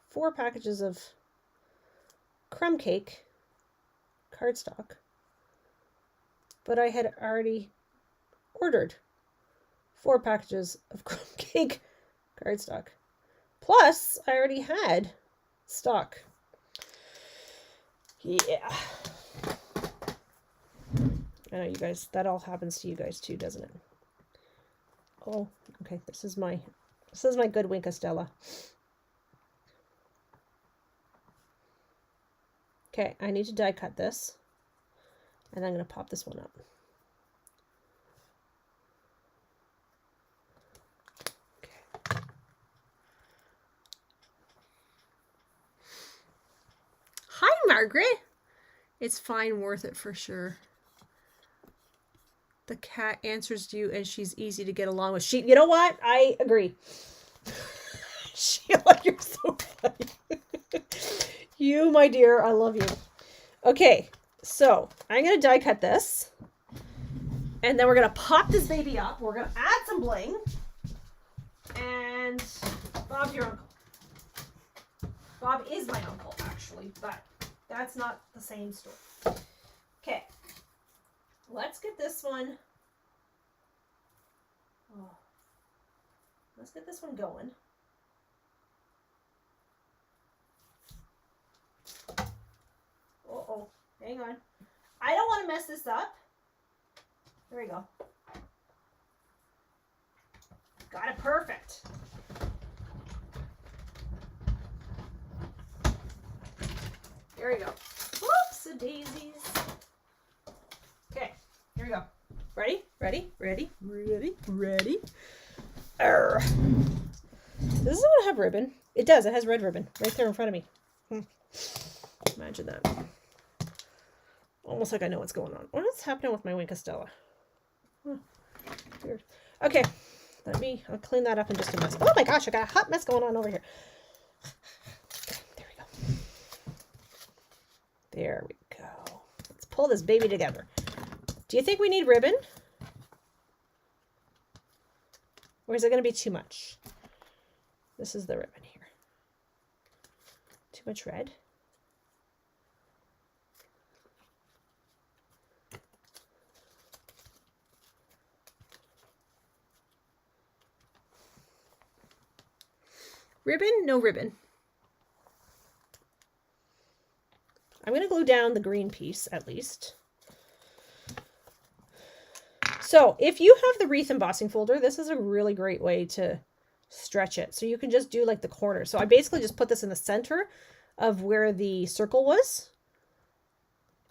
4 packages of crumb cake cardstock, but I had already ordered 4 packages of crumb cake cardstock. Plus, I already had stock. Yeah. I know you guys, that all happens to you guys too, doesn't it? Oh, okay. This is my good Wink Stella. Okay, I need to die cut this. And I'm going to pop this one up. Okay. Hi, Margaret. It's fine, worth it for sure. The cat answers you and she's easy to get along with. You know what? I agree. Sheila, you're so funny. You, my dear, I love you. Okay, so I'm going to die cut this. And then we're going to pop this baby up. We're going to add some bling. And Bob's your uncle. Bob is my uncle, actually, but that's not the same story. Okay. Let's get this one. Oh. Let's get this one going. Uh-oh. Hang on. I don't want to mess this up. There we go. perfect. There we go. Whoops, a daisies. Okay, here we go. Ready? Ready? Ready? Ready? Ready? Arr. Does this one have ribbon? It does. It has red ribbon right there in front of me. Imagine that. Almost like I know what's going on. What's happening with my Wink of Stella? Huh. Weird. Okay, I'll clean that up in just a minute. Oh my gosh, I got a hot mess going on over here. Okay, there we go. There we go. Let's pull this baby together. Do you think we need ribbon? Or is it going to be too much? This is the ribbon here. Too much red? Ribbon? No ribbon. I'm going to glue down the green piece at least. So if you have the wreath embossing folder, this is a really great way to stretch it. So you can just do like the corner. So I basically just put this in the center of where the circle was.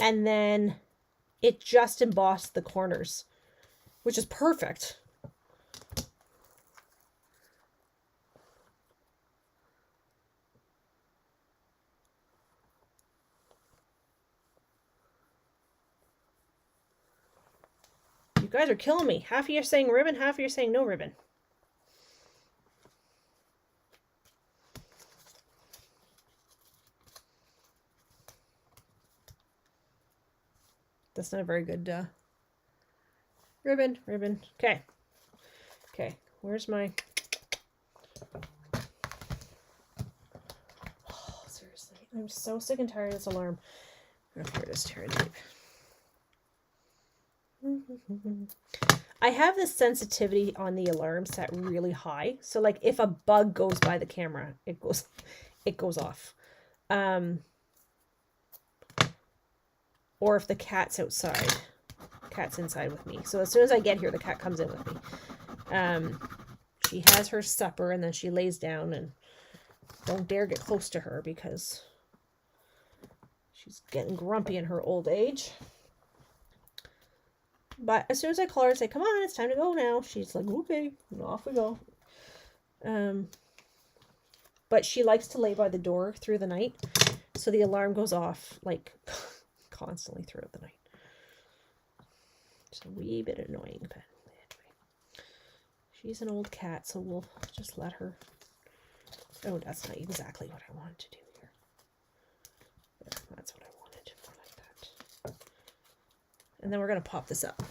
And then it just embossed the corners, which is perfect. You guys are killing me. Half of you are saying ribbon, half of you are saying no ribbon. That's not a very good ribbon. Okay. Okay. Where's my... Oh, seriously. I'm so sick and tired of this alarm. Oh, here it is. Tear and tape. I have this sensitivity on the alarm set really high. So like if a bug goes by the camera, it goes off. Or if the cat's outside. Cat's inside with me. So as soon as I get here, the cat comes in with me. She has her supper and then she lays down, and don't dare get close to her because she's getting grumpy in her old age. But as soon as I call her and say, come on, it's time to go now, she's like, okay, and off we go. But she likes to lay by the door through the night. So the alarm goes off like constantly throughout the night. It's a wee bit annoying, but anyway. She's an old cat, so we'll just let her. Oh, that's not exactly what I wanted to do here. There, that's what I wanted. More like that. And then we're going to pop this up.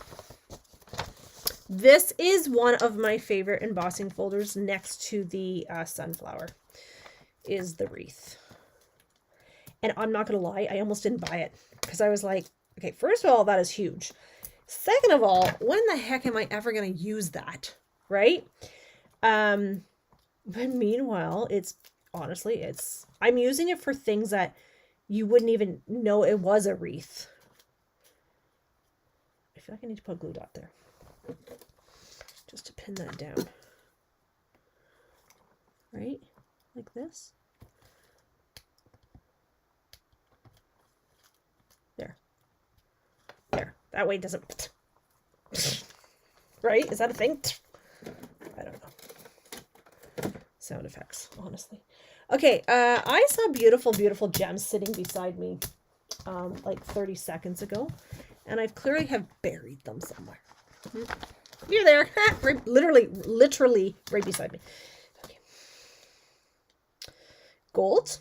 This is one of my favorite embossing folders next to the sunflower, is the wreath. And I'm not going to lie, I almost didn't buy it because I was like, okay, first of all, that is huge. Second of all, when the heck am I ever going to use that? Right? But meanwhile, I'm using it for things that you wouldn't even know it was a wreath. I feel like I need to put a glue dot there just to pin that down. Right? Like this. There. That way it doesn't... Right? Is that a thing? I don't know. Sound effects, honestly. Okay, I saw beautiful, beautiful gems sitting beside me like 30 seconds ago. And I've clearly have buried them somewhere. You're there. literally right beside me. Okay. Gold.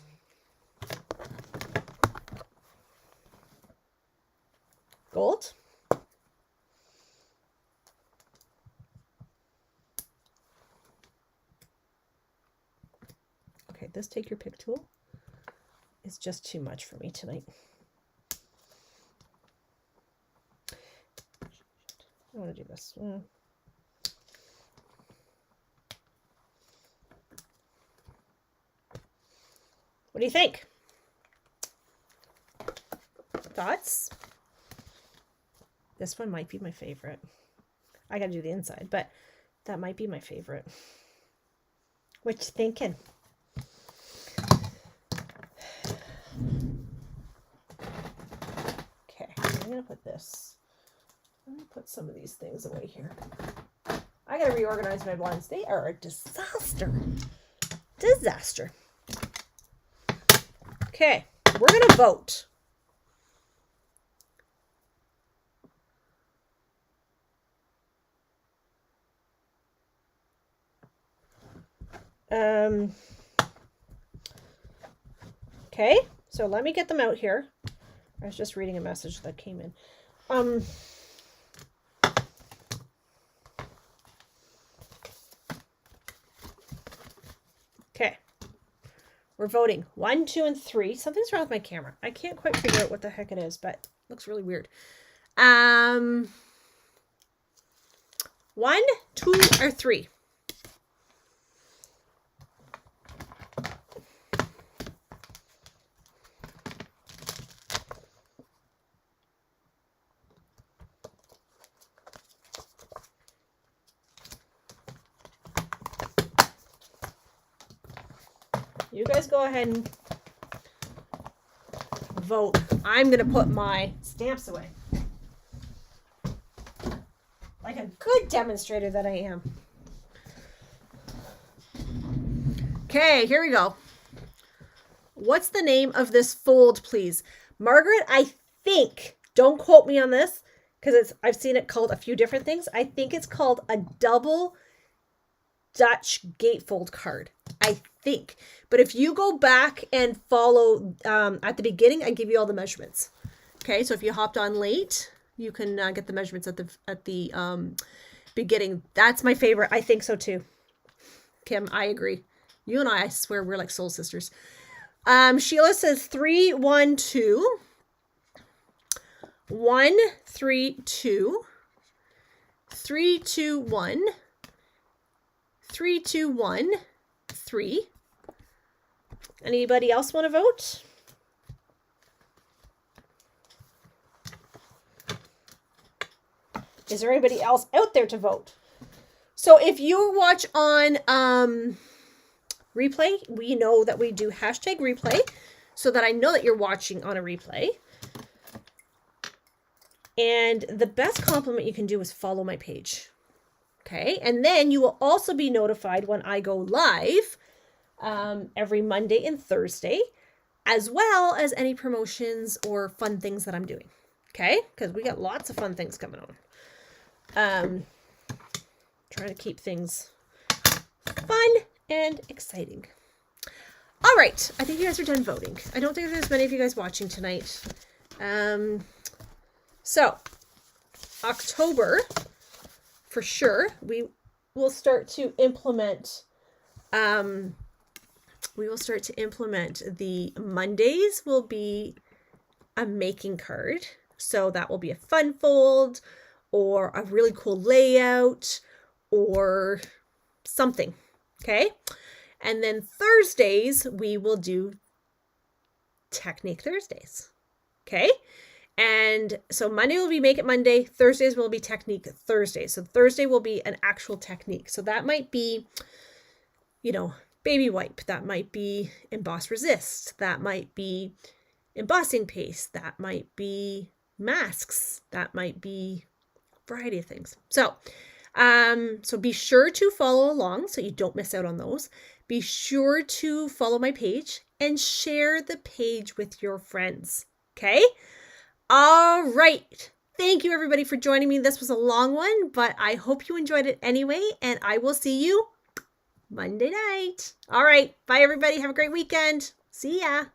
Gold. Okay, this take your pick tool is just too much for me tonight. I want to do this. What do you think? Thoughts? This one might be my favorite. I gotta do the inside, but that might be my favorite. What you thinking? Okay, I'm gonna put this. Let me put some of these things away here. I gotta reorganize my blinds. They are a disaster. Disaster. Okay, we're gonna vote. Okay, so let me get them out here. I was just reading a message that came in. Okay, we're voting 1, 2, and 3. Something's wrong with my camera. I can't quite figure out what the heck it is, but it looks really weird. 1, 2, or 3. You guys go ahead and vote. I'm going to put my stamps away. Like a good demonstrator that I am. Okay, here we go. What's the name of this fold, please? Margaret, I think, don't quote me on this, because I've seen it called a few different things. I think it's called a double Dutch gatefold card. I think. But if you go back and follow at the beginning, I give you all the measurements. Okay, so if you hopped on late, you can get the measurements at the beginning. That's my favorite. I think so too. Kim, I agree. You and I swear we're like soul sisters. Sheila says 3, 1, 2. 1, 3, 2. 3, 2, 1. 3, 2, 1. 3. Anybody else want to vote? Is there anybody else out there to vote? So if you watch on replay, we know that we do hashtag replay so that I know that you're watching on a replay. And the best compliment you can do is follow my page. Okay, and then you will also be notified when I go live every Monday and Thursday, as well as any promotions or fun things that I'm doing. Okay, because we got lots of fun things coming on. Trying to keep things fun and exciting. All right, I think you guys are done voting. I don't think there's many of you guys watching tonight. So October, for sure, we will start to implement. The Mondays will be a making card. So that will be a fun fold or a really cool layout or something. Okay. And then Thursdays, we will do Technique Thursdays. Okay. And so Monday will be Make It Monday. Thursdays will be Technique Thursday. So Thursday will be an actual technique. So that might be, baby wipe. That might be emboss resist. That might be embossing paste. That might be masks. That might be a variety of things. So be sure to follow along so you don't miss out on those. Be sure to follow my page and share the page with your friends. Okay? All right. Thank you, everybody, for joining me. This was a long one, but I hope you enjoyed it anyway, and I will see you Monday night. All right. Bye, everybody. Have a great weekend. See ya.